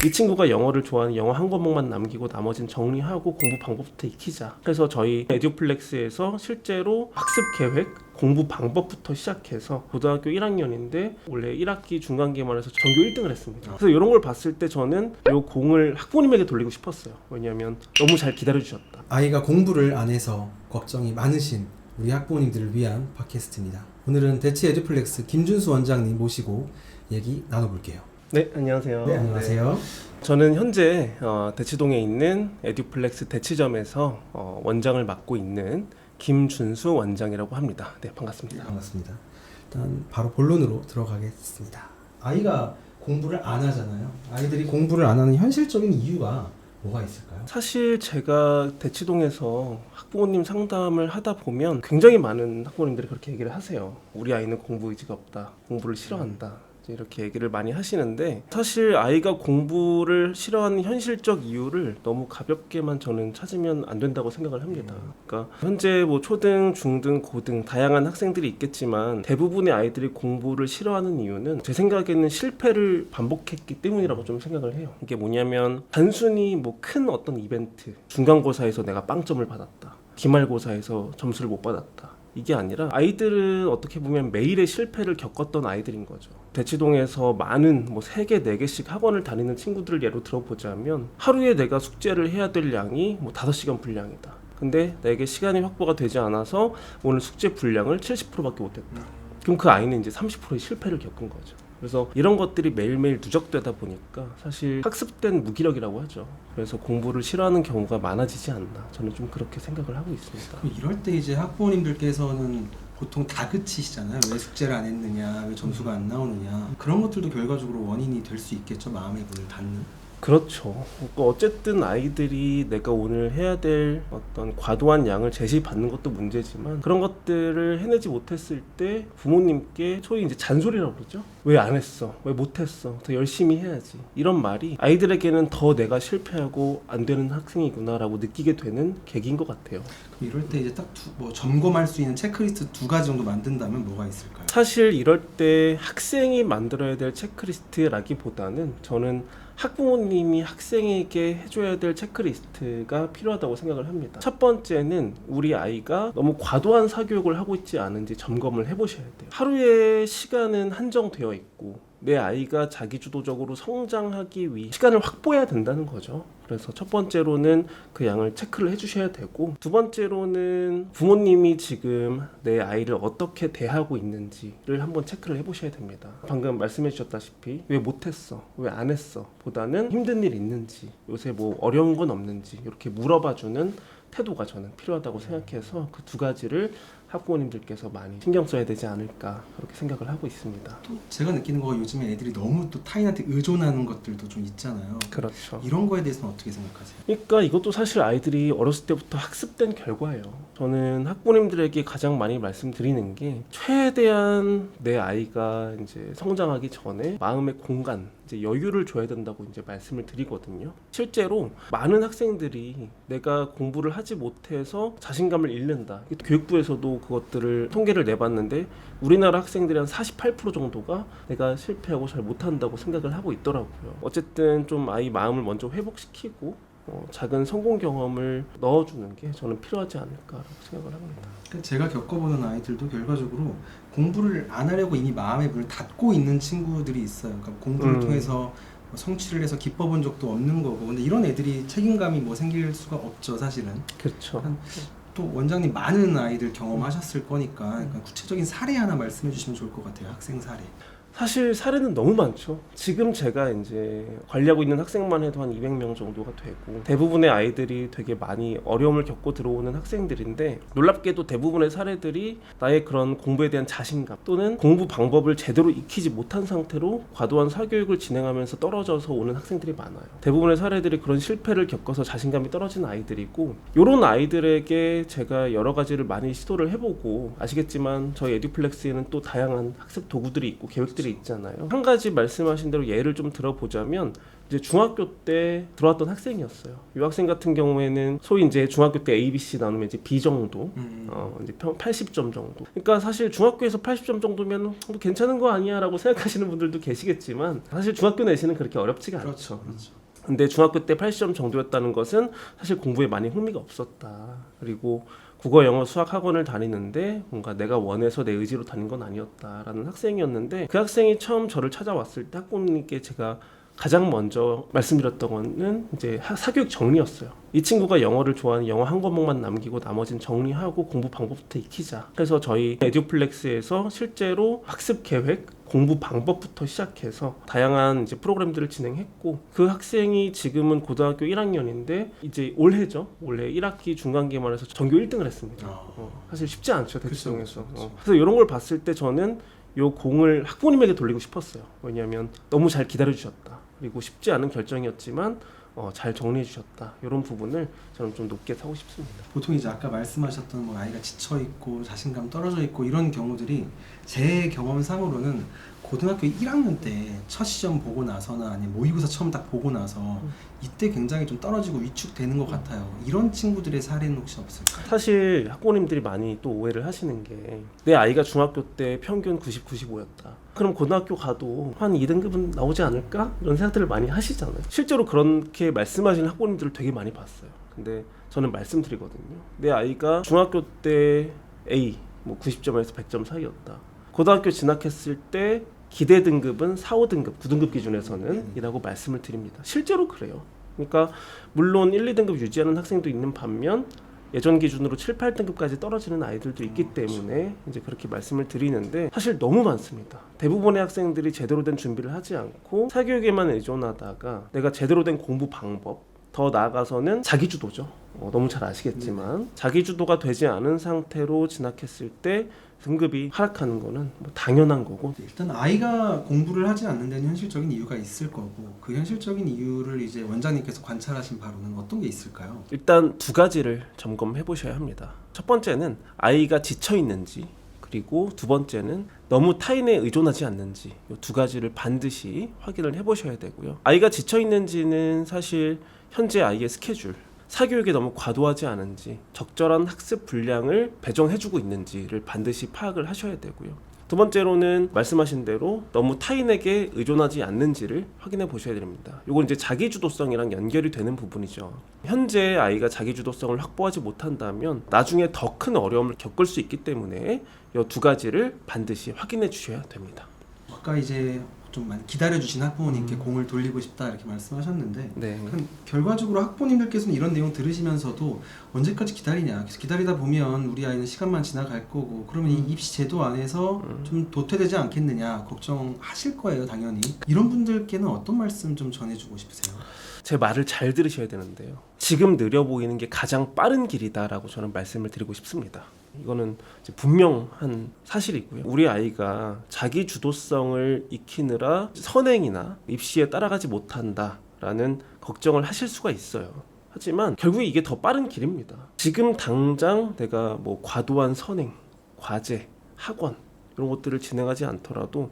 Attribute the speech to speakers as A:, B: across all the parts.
A: 이 친구가 영어를 좋아하는 영어 한 과목만 남기고 나머지는 정리하고 공부 방법부터 익히자. 그래서 저희 에듀플렉스에서 실제로 학습 계획, 공부 방법부터 시작해서 고등학교 1학년인데 원래 1학기 중간기말에서 전교 1등을 했습니다. 그래서 이런 걸 봤을 때 저는 이 공을 학부모님에게 돌리고 싶었어요. 왜냐하면 너무 잘 기다려주셨다.
B: 아이가 공부를 안 해서 걱정이 많으신 우리 학부모님들을 위한 팟캐스트입니다. 오늘은 대치 에듀플렉스 김준수 원장님 모시고 얘기 나눠볼게요.
A: 네, 안녕하세요.
B: 네, 안녕하세요.
A: 네. 저는 현재 대치동에 있는 에듀플렉스 대치점에서 원장을 맡고 있는 김준수 원장이라고 합니다. 네, 반갑습니다.
B: 반갑습니다. 일단 바로 본론으로 들어가겠습니다. 아이가 공부를 안 하잖아요. 아이들이 공부를 안 하는 현실적인 이유가 뭐가 있을까요?
A: 사실 제가 대치동에서 학부모님 상담을 하다 보면 굉장히 많은 학부모님들이 그렇게 얘기를 하세요. 우리 아이는 공부 의지가 없다. 공부를 싫어한다. 이렇게 얘기를 많이 하시는데 사실 아이가 공부를 싫어하는 현실적 이유를 너무 가볍게만 저는 찾으면 안 된다고 생각을 합니다. 그러니까 현재 뭐 초등, 중등, 고등 다양한 학생들이 있겠지만 대부분의 아이들이 공부를 싫어하는 이유는 제 생각에는 실패를 반복했기 때문이라고 좀 생각을 해요. 이게 뭐냐면 단순히 뭐 큰 어떤 이벤트, 중간고사에서 내가 빵점을 받았다, 기말고사에서 점수를 못 받았다, 이게 아니라 아이들은 어떻게 보면 매일의 실패를 겪었던 아이들인 거죠. 대치동에서 많은 뭐 3개, 4개씩 학원을 다니는 친구들을 예로 들어보자면 하루에 내가 숙제를 해야 될 양이 뭐 5시간 분량이다. 근데 내게 시간이 확보가 되지 않아서 오늘 숙제 분량을 70%밖에 못했다. 그럼 그 아이는 이제 30%의 실패를 겪은 거죠. 그래서 이런 것들이 매일매일 누적되다 보니까 사실 학습된 무기력이라고 하죠. 그래서 공부를 싫어하는 경우가 많아지지 않나, 저는 좀 그렇게 생각을 하고 있습니다.
B: 그럼 이럴 때 이제 학부모님들께서는 보통 다그치시잖아요. 왜 숙제를 안 했느냐, 왜 점수가 안 나오느냐. 그런 것들도 결과적으로 원인이 될 수 있겠죠. 마음의 문을 닫는.
A: 그렇죠. 그러니까 어쨌든 아이들이 내가 오늘 해야 될 어떤 과도한 양을 제시받는 것도 문제지만 그런 것들을 해내지 못했을 때 부모님께 소위 이제 잔소리라고 그러죠. 왜 안 했어? 왜 못했어? 더 열심히 해야지. 이런 말이 아이들에게는 더 내가 실패하고 안 되는 학생이구나라고 느끼게 되는 계기인 것 같아요.
B: 그럼 이럴 때 이제 딱 뭐 점검할 수 있는 체크리스트 2가지 정도 만든다면 뭐가 있을까요?
A: 사실 이럴 때 학생이 만들어야 될 체크리스트라기보다는 저는 학부모님이 학생에게 해줘야 될 체크리스트가 필요하다고 생각을 합니다. 첫 번째는 우리 아이가 너무 과도한 사교육을 하고 있지 않은지 점검을 해보셔야 돼요. 하루의 시간은 한정되어 있고 내 아이가 자기주도적으로 성장하기 위해 시간을 확보해야 된다는 거죠. 그래서 첫 번째로는 그 양을 체크를 해주셔야 되고, 두 번째로는 부모님이 지금 내 아이를 어떻게 대하고 있는지를 한번 체크를 해보셔야 됩니다. 방금 말씀해 주셨다시피 왜 못했어? 왜 안 했어? 보다는 힘든 일 있는지, 요새 뭐 어려운 건 없는지 이렇게 물어봐주는 태도가 저는 필요하다고 생각해서 그 2가지를 학부모님들께서 많이 신경 써야 되지 않을까 그렇게 생각을 하고 있습니다.
B: 또 제가 느끼는 거 요즘에 애들이 너무 또 타인한테 의존하는 것들도 좀 있잖아요.
A: 그렇죠.
B: 이런 거에 대해서는 어떻게 생각하세요?
A: 그러니까 이것도 사실 아이들이 어렸을 때부터 학습된 결과예요. 저는 학부모님들에게 가장 많이 말씀드리는 게 최대한 내 아이가 이제 성장하기 전에 마음의 공간, 이제 여유를 줘야 된다고 이제 말씀을 드리거든요. 실제로 많은 학생들이 내가 공부를 하지 못해서 자신감을 잃는다. 교육부에서도 그것들을 통계를 내봤는데 우리나라 학생들이 한 48% 정도가 내가 실패하고 잘 못한다고 생각을 하고 있더라고요. 어쨌든 좀 아이 마음을 먼저 회복시키고 작은 성공 경험을 넣어주는 게 저는 필요하지 않을까라고 생각을 합니다.
B: 제가 겪어보는 아이들도 결과적으로 공부를 안 하려고 이미 마음의 문을 닫고 있는 친구들이 있어요. 그러니까 공부를 통해서 성취를 해서 기뻐본 적도 없는 거고, 근데 이런 애들이 책임감이 뭐 생길 수가 없죠, 사실은.
A: 그렇죠.
B: 또 원장님 많은 아이들 경험하셨을 거니까 그러니까 구체적인 사례 하나 말씀해 주시면 좋을 것 같아요. 학생 사례.
A: 사실 사례는 너무 많죠. 지금 제가 이제 관리하고 있는 학생만 해도 한 200명 정도가 되고 대부분의 아이들이 되게 많이 어려움을 겪고 들어오는 학생들인데 놀랍게도 대부분의 사례들이 나의 그런 공부에 대한 자신감 또는 공부 방법을 제대로 익히지 못한 상태로 과도한 사교육을 진행하면서 떨어져서 오는 학생들이 많아요. 대부분의 사례들이 그런 실패를 겪어서 자신감이 떨어진 아이들이고, 이런 아이들에게 제가 여러 가지를 많이 시도를 해보고, 아시겠지만 저희 에듀플렉스에는 또 다양한 학습 도구들이 있고 계획들이 것들이 있잖아요. 한 가지 말씀하신 대로 예를 좀 들어보자면 이제 중학교 때 들어왔던 학생이었어요. 이 학생 같은 경우에는 소위 이제 중학교 때 A, B, C 나누면 이제 B 정도, 이제 80점 정도. 그러니까 사실 중학교에서 80점 정도면 뭐 괜찮은 거 아니야라고 생각하시는 분들도 계시겠지만 사실 중학교 내신은 그렇게 어렵지가 않죠.
B: 그렇죠.
A: 근데 중학교 때 80점 정도였다는 것은 사실 공부에 많이 흥미가 없었다. 그리고 국어, 영어, 수학 학원을 다니는데 뭔가 내가 원해서 내 의지로 다닌 건 아니었다라는 학생이었는데 그 학생이 처음 저를 찾아왔을 때 학부모님께 제가 가장 먼저 말씀드렸던 거는 이제 사교육 정리였어요. 이 친구가 영어를 좋아하는 영어 한 과목만 남기고 나머지는 정리하고 공부 방법부터 익히자. 그래서 저희 에듀플렉스에서 실제로 학습 계획, 공부 방법부터 시작해서 다양한 이제 프로그램들을 진행했고 그 학생이 지금은 고등학교 1학년인데 이제 올해죠. 올해 1학기 중간 기말에서 전교 1등을 했습니다. 사실 쉽지 않죠, 대치동에서. 그래서 이런 걸 봤을 때 저는 요 공을 학부모님에게 돌리고 싶었어요. 왜냐하면 너무 잘 기다려 주셨다. 그리고 쉽지 않은 결정이었지만 잘 정리해 주셨다. 이런 부분을 저는 좀 높게 사고 싶습니다.
B: 보통 이제 아까 말씀하셨던 뭐 아이가 지쳐 있고 자신감 떨어져 있고 이런 경우들이 제 경험상으로는 고등학교 1학년 때 첫 시험 보고 나서나 아니면 모의고사 처음 딱 보고 나서 이때 굉장히 좀 떨어지고 위축되는 것 같아요. 이런 친구들의 사례는 혹시 없을까요?
A: 사실 학부모님들이 많이 또 오해를 하시는 게 내 아이가 중학교 때 평균 90, 95였다. 그럼 고등학교 가도 한 2등급은 나오지 않을까? 이런 생각들을 많이 하시잖아요. 실제로 그렇게 말씀하시는 학부모님들을 되게 많이 봤어요. 근데 저는 말씀드리거든요. 내 아이가 중학교 때 A, 뭐 90점에서 100점 사이였다. 고등학교 진학했을 때 기대 등급은 4, 5등급, 9등급 기준에서는 이라고 말씀을 드립니다. 실제로 그래요. 그러니까 물론 1, 2등급 유지하는 학생도 있는 반면 예전 기준으로 7, 8등급까지 떨어지는 아이들도 있기 때문에 이제 그렇게 말씀을 드리는데 사실 너무 많습니다. 대부분의 학생들이 제대로 된 준비를 하지 않고 사교육에만 의존하다가 내가 제대로 된 공부 방법, 더 나아가서는 자기주도죠. 너무 잘 아시겠지만 자기주도가 되지 않은 상태로 진학했을 때 등급이 하락하는 거는 뭐 당연한 거고.
B: 일단 아이가 공부를 하지 않는 데는 현실적인 이유가 있을 거고 그 현실적인 이유를 이제 원장님께서 관찰하신 바로는 어떤 게 있을까요?
A: 일단 두 가지를 점검해 보셔야 합니다. 첫 번째는 아이가 지쳐 있는지, 그리고 두 번째는 너무 타인에 의존하지 않는지, 이 두 가지를 반드시 확인을 해 보셔야 되고요. 아이가 지쳐 있는지는 사실 현재 아이의 스케줄, 사교육에 너무 과도하지 않은지, 적절한 학습 분량을 배정해주고 있는지를 반드시 파악을 하셔야 되고요. 두 번째로는 말씀하신 대로 너무 타인에게 의존하지 않는지를 확인해 보셔야 됩니다. 이건 이제 자기주도성이랑 연결이 되는 부분이죠. 현재 아이가 자기주도성을 확보하지 못한다면 나중에 더 큰 어려움을 겪을 수 있기 때문에 이 두 가지를 반드시 확인해 주셔야 됩니다.
B: 아까 이제 좀 많이 기다려주신 학부모님께 공을 돌리고 싶다 이렇게 말씀하셨는데
A: 네.
B: 그럼 결과적으로 학부모님들께서는 이런 내용 들으시면서도 언제까지 기다리냐, 계속 기다리다 보면 우리 아이는 시간만 지나갈 거고 그러면 이 입시 제도 안에서 좀 도태되지 않겠느냐 걱정하실 거예요. 당연히 이런 분들께는 어떤 말씀 좀 전해주고 싶으세요?
A: 제 말을 잘 들으셔야 되는데요. 지금 느려 보이는 게 가장 빠른 길이다라고 저는 말씀을 드리고 싶습니다. 이거는 이제 분명한 사실이고요. 우리 아이가 자기 주도성을 익히느라 선행이나 입시에 따라가지 못한다라는 걱정을 하실 수가 있어요. 하지만 결국에 이게 더 빠른 길입니다. 지금 당장 내가 뭐 과도한 선행, 과제, 학원 이런 것들을 진행하지 않더라도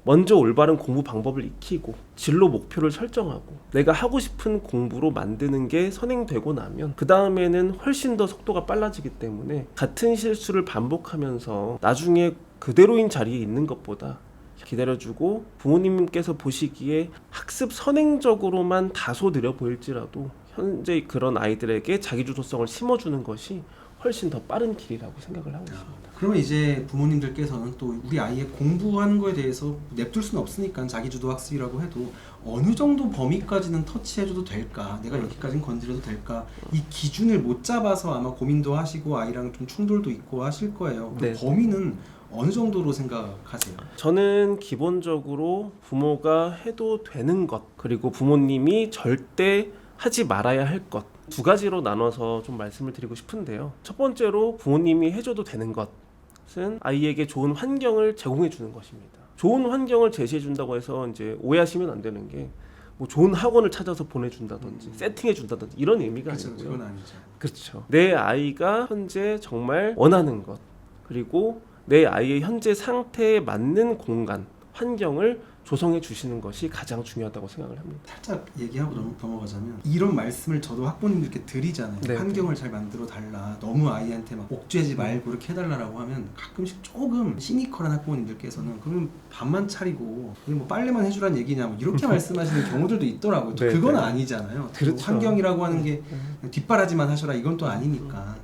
A: 먼저 올바른 공부 방법을 익히고 진로 목표를 설정하고 내가 하고 싶은 공부로 만드는 게 선행되고 나면 그 다음에는 훨씬 더 속도가 빨라지기 때문에 같은 실수를 반복하면서 나중에 그대로인 자리에 있는 것보다 기다려주고 부모님께서 보시기에 학습 선행적으로만 다소 느려 보일지라도 현재 그런 아이들에게 자기주도성을 심어주는 것이 훨씬 더 빠른 길이라고 생각을 하고 있습니다.
B: 그러면 이제 부모님들께서는 또 우리 아이의 공부하는 거에 대해서 냅둘 수는 없으니까 자기주도 학습이라고 해도 어느 정도 범위까지는 터치해줘도 될까, 내가 여기까지는 건드려도 될까, 이 기준을 못 잡아서 아마 고민도 하시고 아이랑 좀 충돌도 있고 하실 거예요. 그
A: 네.
B: 범위는 어느 정도로 생각하세요?
A: 저는 기본적으로 부모가 해도 되는 것, 그리고 부모님이 절대 하지 말아야 할 것, 두 가지로 나눠서 좀 말씀을 드리고 싶은데요. 첫 번째로 부모님이 해줘도 되는 것은 아이에게 좋은 환경을 제공해 주는 것입니다. 좋은 환경을 제시해 준다고 해서 이제 오해하시면 안 되는 게 뭐 좋은 학원을 찾아서 보내준다든지 세팅해 준다든지 이런 의미가
B: 그렇죠,
A: 아니고요.
B: 그건 아니죠.
A: 그렇죠. 내 아이가 현재 정말 원하는 것, 그리고 내 아이의 현재 상태에 맞는 공간, 환경을 조성해 주시는 것이 가장 중요하다고 생각을 합니다.
B: 살짝 얘기하고 넘어가자면 이런 말씀을 저도 학부모님들께 드리잖아요.
A: 네.
B: 환경을 잘 만들어 달라. 너무 아이한테 막 옥죄지 말고 이렇게 해달라고 하면 가끔씩 조금 시니컬한 학부모님들께서는 그러면 밥만 차리고 그게 뭐 빨래만 해주라는 얘기냐 뭐 이렇게 말씀하시는 경우들도 있더라고요. 또
A: 네,
B: 그건
A: 네.
B: 아니잖아요. 또
A: 그렇죠.
B: 환경이라고 하는 게 뒷바라지만 하셔라 이건 또 아니니까.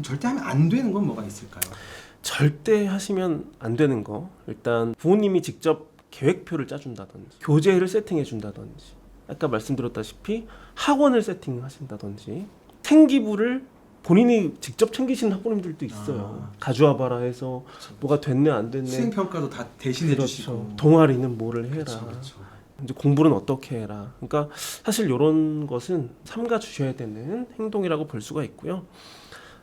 B: 절대 하면 안 되는 건 뭐가 있을까요?
A: 절대 하시면 안 되는 거, 일단 부모님이 직접 계획표를 짜준다든지 교재를 세팅해 준다든지 아까 말씀드렸다시피 학원을 세팅하신다든지 생기부를 본인이 직접 챙기시는 학부모님들도 있어요. 가져와봐라 해서 뭐가 됐네 안 됐네,
B: 수행평가도 다 대신해
A: 그렇죠.
B: 주시고
A: 동아리는 뭐를 해라,
B: 그렇죠.
A: 이제 공부는 어떻게 해라. 그러니까 사실 이런 것은 삼가 주셔야 되는 행동이라고 볼 수가 있고요.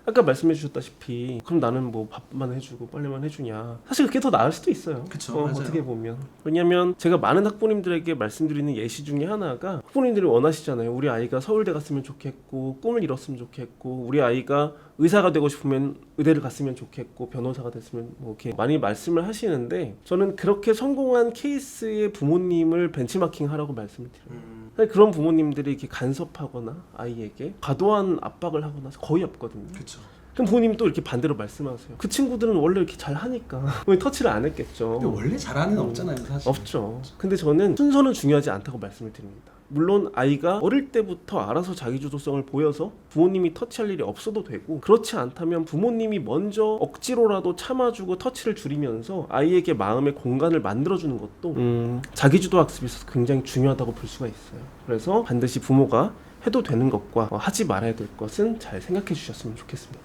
A: 아까 말씀해 주셨다시피 그럼 나는 뭐 밥만 해주고 빨래만 해주냐, 사실 그게 더 나을 수도 있어요.
B: 그쵸, 맞아요.
A: 어떻게 보면. 왜냐면 제가 많은 학부모님들에게 말씀드리는 예시 중에 하나가, 학부모님들이 원하시잖아요. 우리 아이가 서울대 갔으면 좋겠고 꿈을 이뤘으면 좋겠고 우리 아이가 의사가 되고 싶으면 의대를 갔으면 좋겠고 변호사가 됐으면 뭐 이렇게 많이 말씀을 하시는데, 저는 그렇게 성공한 케이스의 부모님을 벤치마킹 하라고 말씀을 드려요. 그런 부모님들이 이렇게 간섭하거나 아이에게 과도한 압박을 하거나 거의 없거든요.
B: 그렇죠.
A: 그럼 부모님이 또 이렇게 반대로 말씀하세요. 그 친구들은 원래 이렇게 잘 하니까 왜 터치를 안 했겠죠.
B: 근데 원래 잘하는 애는 없잖아요, 사실.
A: 없죠. 근데 저는 순서는 중요하지 않다고 말씀을 드립니다. 물론 아이가 어릴 때부터 알아서 자기주도성을 보여서 부모님이 터치할 일이 없어도 되고, 그렇지 않다면 부모님이 먼저 억지로라도 참아주고 터치를 줄이면서 아이에게 마음의 공간을 만들어주는 것도 자기주도 학습에 있어서 굉장히 중요하다고 볼 수가 있어요. 그래서 반드시 부모가 해도 되는 것과 하지 말아야 될 것은 잘 생각해 주셨으면 좋겠습니다.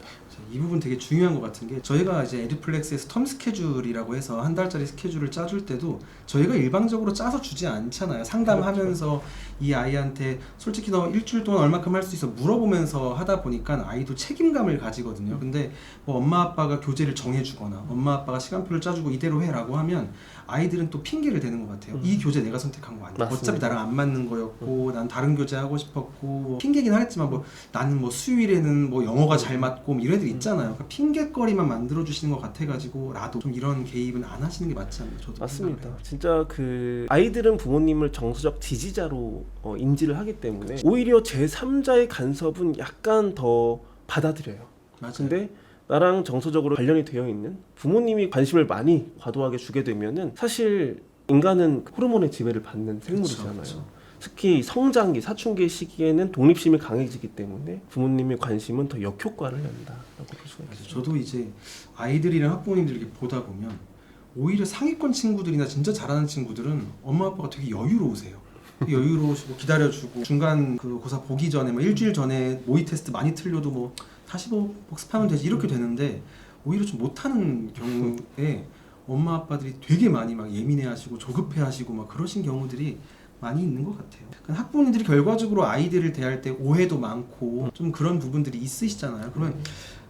B: 이 부분 되게 중요한 것 같은 게, 저희가 이제 에듀플렉스에서 텀 스케줄이라고 해서 한 달짜리 스케줄을 짜줄 때도 저희가 일방적으로 짜서 주지 않잖아요. 상담하면서 이 아이한테 솔직히 너 일주일 동안 얼마큼 할 수 있어 물어보면서 하다 보니까 아이도 책임감을 가지거든요. 근데 뭐 엄마 아빠가 교재를 정해주거나 엄마 아빠가 시간표를 짜주고 이대로 해라고 하면 아이들은 또 핑계를 대는 것 같아요. 이 교재 내가 선택한 거 아니야.
A: 맞습니다.
B: 어차피 나랑 안 맞는 거였고 난 다른 교재 하고 싶었고, 핑계긴 하겠지만 뭐 나는 뭐 수요일에는 뭐 영어가 잘 맞고 뭐 이런 애들 있잖아요. 그러니까 핑계거리만 만들어 주시는 것 같아가지고 나도 좀 이런 개입은 안 하시는 게 맞지 않나요? 저도
A: 맞습니다.
B: 생각을 해요.
A: 진짜 그 아이들은 부모님을 정서적 지지자로 인지를 하기 때문에 오히려 제3자의 간섭은 약간 더 받아들여요.
B: 맞아요.
A: 근데 나랑 정서적으로 관련이 되어 있는 부모님이 관심을 많이 과도하게 주게 되면은 사실 인간은 호르몬의 지배를 받는 생물이잖아요.
B: 그쵸.
A: 특히 성장기, 사춘기 시기에는 독립심이 강해지기 때문에 부모님의 관심은 더 역효과를 낸다라고 볼 수가 있어요.
B: 저도 이제 아이들이랑 학부모님들 이렇게 보다 보면 오히려 상위권 친구들이나 진짜 잘하는 친구들은 엄마 아빠가 되게 여유로우세요. 되게 여유로우시고 기다려주고, 중간 그 고사 보기 전에 뭐 일주일 전에 모의 테스트 많이 틀려도 뭐 다시 뭐 복습하면 되지 이렇게 되는데, 오히려 좀 못하는 경우에 엄마 아빠들이 되게 많이 막 예민해하시고 조급해하시고 막 그러신 경우들이 많이 있는 것 같아요. 그러니까 학부모님들이 결과적으로 아이들을 대할 때 오해도 많고 좀 그런 부분들이 있으시잖아요. 그러면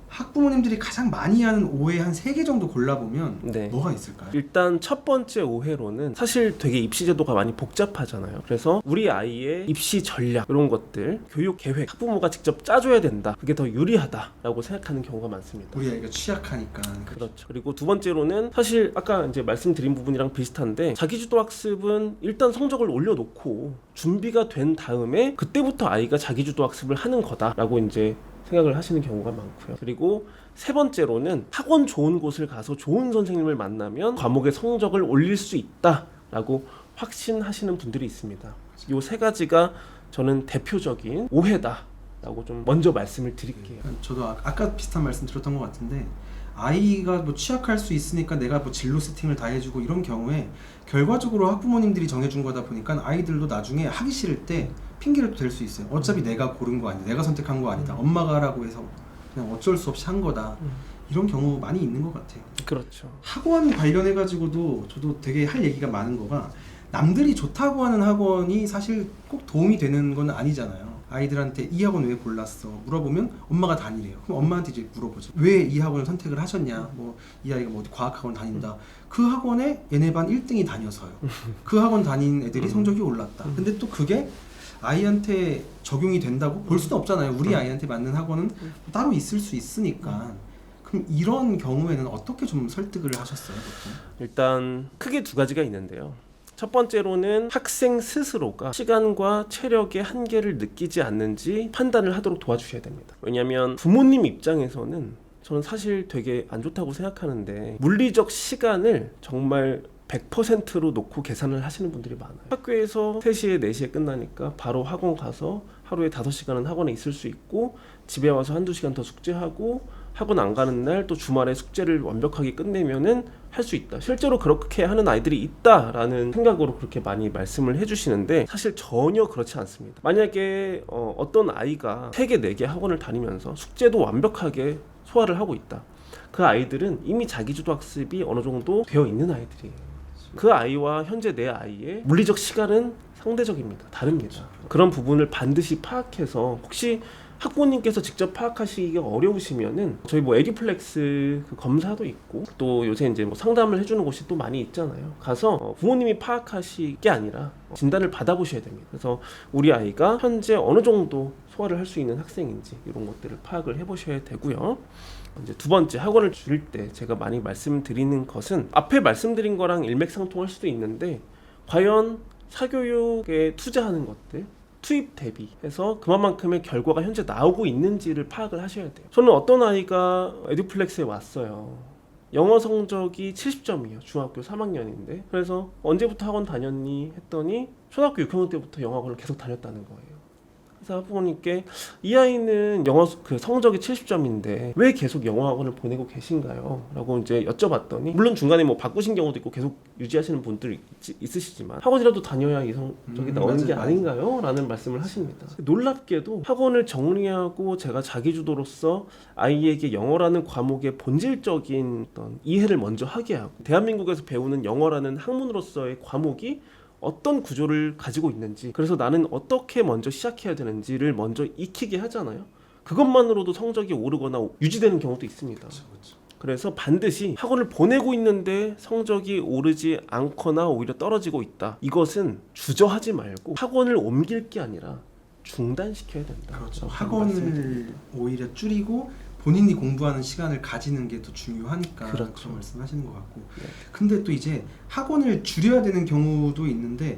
B: 학부모님들이 가장 많이 하는 오해 한 3개 정도 골라보면
A: 네.
B: 뭐가 있을까요?
A: 일단 첫 번째 오해로는 사실 되게 입시 제도가 많이 복잡하잖아요. 그래서 우리 아이의 입시 전략 이런 것들, 교육 계획 학부모가 직접 짜줘야 된다, 그게 더 유리하다라고 생각하는 경우가 많습니다.
B: 우리 아이가 취약하니까.
A: 그렇죠. 그리고 두 번째로는 사실 아까 이제 말씀드린 부분이랑 비슷한데, 자기주도 학습은 일단 성적을 올려놓고 준비가 된 다음에 그때부터 아이가 자기주도 학습을 하는 거다라고 이제 생각을 하시는 경우가 많고요. 그리고 세 번째로는 학원 좋은 곳을 가서 좋은 선생님을 만나면 과목의 성적을 올릴 수 있다라고 확신하시는 분들이 있습니다. 이 세 가지가 저는 대표적인 오해다라고 좀 먼저 말씀을 드릴게요.
B: 저도 아까 비슷한 말씀 드렸던 것 같은데, 아이가 뭐 취약할 수 있으니까 내가 뭐 진로 세팅을 다 해주고 이런 경우에 결과적으로 학부모님들이 정해준 거다 보니까 아이들도 나중에 하기 싫을 때 핑계를 댈 수 있어요. 어차피 내가 고른 거 아니다, 내가 선택한 거 아니다, 엄마가 하라고 해서 그냥 어쩔 수 없이 한 거다, 이런 경우 많이 있는 것 같아요.
A: 그렇죠.
B: 학원 관련해 가지고도 저도 되게 할 얘기가 많은 거가, 남들이 좋다고 하는 학원이 사실 꼭 도움이 되는 건 아니잖아요. 아이들한테 이 학원 왜 골랐어 물어보면 엄마가 다니래요. 그럼 엄마한테 이제 물어보죠. 왜 이 학원을 선택을 하셨냐? 뭐 이 아이가 뭐 어디 과학학원 다닌다. 그 학원에 얘네 반 1등이 다녀서요. 그 학원 다닌 애들이 성적이 올랐다. 근데 또 그게 아이한테 적용이 된다고 볼 수는 없잖아요. 우리 아이한테 맞는 학원은 따로 있을 수 있으니까. 그럼 이런 경우에는 어떻게 좀 설득을 하셨어요, 보통?
A: 일단 크게 두 가지가 있는데요. 첫 번째로는 학생 스스로가 시간과 체력의 한계를 느끼지 않는지 판단을 하도록 도와주셔야 됩니다. 왜냐하면 부모님 입장에서는 저는 사실 되게 안 좋다고 생각하는데 물리적 시간을 정말 100%로 놓고 계산을 하시는 분들이 많아요. 학교에서 3시에 4시에 끝나니까 바로 학원 가서 하루에 5시간은 학원에 있을 수 있고 집에 와서 한두 시간 더 숙제하고 학원 안 가는 날 또 주말에 숙제를 완벽하게 끝내면은 할 수 있다. 실제로 그렇게 하는 아이들이 있다라는 생각으로 그렇게 많이 말씀을 해주시는데 사실 전혀 그렇지 않습니다. 만약에 어떤 아이가 3개, 4개 학원을 다니면서 숙제도 완벽하게 소화를 하고 있다. 그 아이들은 이미 자기주도 학습이 어느 정도 되어 있는 아이들이에요. 그 아이와 현재 내 아이의 물리적 시간은 상대적입니다. 다릅니다. 그런 부분을 반드시 파악해서 혹시 학부모님께서 직접 파악하시기가 어려우시면은 저희 뭐 에듀플렉스 그 검사도 있고 또 요새 이제 뭐 상담을 해주는 곳이 또 많이 있잖아요. 가서 부모님이 파악하실 게 아니라 진단을 받아보셔야 됩니다. 그래서 우리 아이가 현재 어느 정도 소화를 할 수 있는 학생인지 이런 것들을 파악을 해보셔야 되고요. 이제 두 번째, 학원을 줄일 때 제가 많이 말씀드리는 것은 앞에 말씀드린 거랑 일맥상통할 수도 있는데 과연 사교육에 투자하는 것들 투입 대비해서 그만큼의 결과가 현재 나오고 있는지를 파악을 하셔야 돼요. 저는 어떤 아이가 에듀플렉스에 왔어요. 영어 성적이 70점이에요. 중학교 3학년인데. 그래서 언제부터 학원 다녔니? 했더니 초등학교 6학년 때부터 영어학원을 계속 다녔다는 거예요. 그래서 부모님께 이 아이는 영어 그 성적이 70점인데 왜 계속 영어 학원을 보내고 계신가요? 라고 이제 여쭤봤더니 물론 중간에 뭐 바꾸신 경우도 있고 계속 유지하시는 분들 있으시지만 학원이라도 다녀야 이 성적이 나오는
B: 맞아요.
A: 게 아닌가요? 라는 말씀을 하십니다. 놀랍게도 학원을 정리하고 제가 자기주도로서 아이에게 영어라는 과목의 본질적인 어떤 이해를 먼저 하게 하고 대한민국에서 배우는 영어라는 학문으로서의 과목이 어떤 구조를 가지고 있는지 그래서 나는 어떻게 먼저 시작해야 되는지를 먼저 익히게 하잖아요. 그것만으로도 성적이 오르거나 유지되는 경우도 있습니다.
B: 그렇죠.
A: 그래서 반드시 학원을 보내고 있는데 성적이 오르지 않거나 오히려 떨어지고 있다. 이것은 주저하지 말고 학원을 옮길 게 아니라 중단시켜야 된다.
B: 그렇죠. 학원을 오히려 줄이고 본인이 공부하는 시간을 가지는 게 더 중요하니까
A: 그렇죠.
B: 그런 말씀하시는 것 같고.
A: 네.
B: 근데 또 이제 학원을 줄여야 되는 경우도 있는데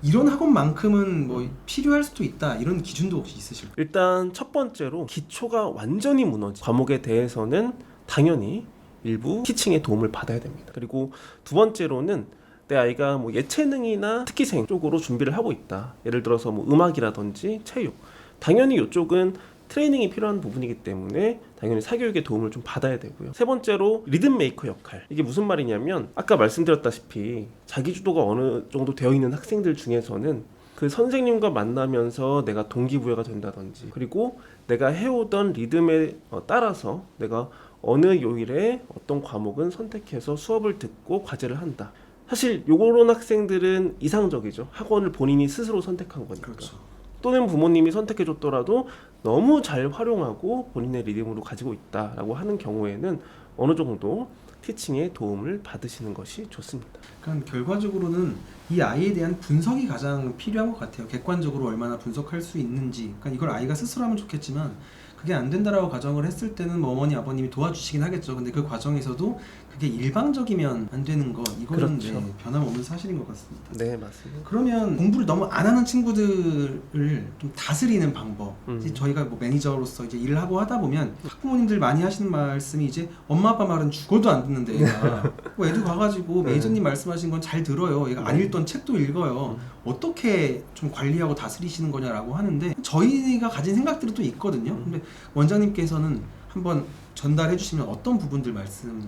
B: 이런 학원만큼은 뭐 필요할 수도 있다 이런 기준도 혹시 있으실까요?
A: 일단 첫 번째로 기초가 완전히 무너진 과목에 대해서는 당연히 일부 티칭의 도움을 받아야 됩니다. 그리고 두 번째로는 내 아이가 뭐 예체능이나 특기생 쪽으로 준비를 하고 있다. 예를 들어서 뭐 음악이라든지 체육. 당연히 이쪽은 트레이닝이 필요한 부분이기 때문에 당연히 사교육의 도움을 좀 받아야 되고요. 세 번째로 리듬 메이커 역할. 이게 무슨 말이냐면 아까 말씀드렸다시피 자기주도가 어느 정도 되어 있는 학생들 중에서는 그 선생님과 만나면서 내가 동기부여가 된다든지 그리고 내가 해오던 리듬에 따라서 내가 어느 요일에 어떤 과목은 선택해서 수업을 듣고 과제를 한다. 사실 요런 학생들은 이상적이죠. 학원을 본인이 스스로 선택한 거니까.
B: 그렇죠.
A: 또는 부모님이 선택해줬더라도 너무 잘 활용하고 본인의 리듬으로 가지고 있다라고 하는 경우에는 어느 정도 티칭의 도움을 받으시는 것이 좋습니다.
B: 그러니까 결과적으로는 이 아이에 대한 분석이 가장 필요한 것 같아요. 객관적으로 얼마나 분석할 수 있는지. 그러니까 이걸 아이가 스스로 하면 좋겠지만 그게 안 된다라고 가정을 했을 때는 뭐 어머니 아버님이 도와주시긴 하겠죠. 근데 그 과정에서도 그게 일방적이면 안 되는 것 이거는
A: 그렇죠.
B: 네, 변함없는 사실인 것 같습니다.
A: 네, 맞습니다.
B: 그러면 공부를 너무 안 하는 친구들을 좀 다스리는 방법. 이제 저희가 뭐 매니저로서 이제 일을 하고 하다 보면 학부모님들 많이 하시는 말씀이 이제 엄마 아빠 말은 죽어도 안 듣는데 얘가 뭐 애들 가가지고 매니저님 말씀하신 건 잘 들어요. 얘가 안 읽던 책도 읽어요. 어떻게 좀 관리하고 다스리시는 거냐라고 하는데 저희가 가진 생각들이 또 있거든요. 근데 원장님께서는 한번 전달해 주시면 어떤 부분들 말씀해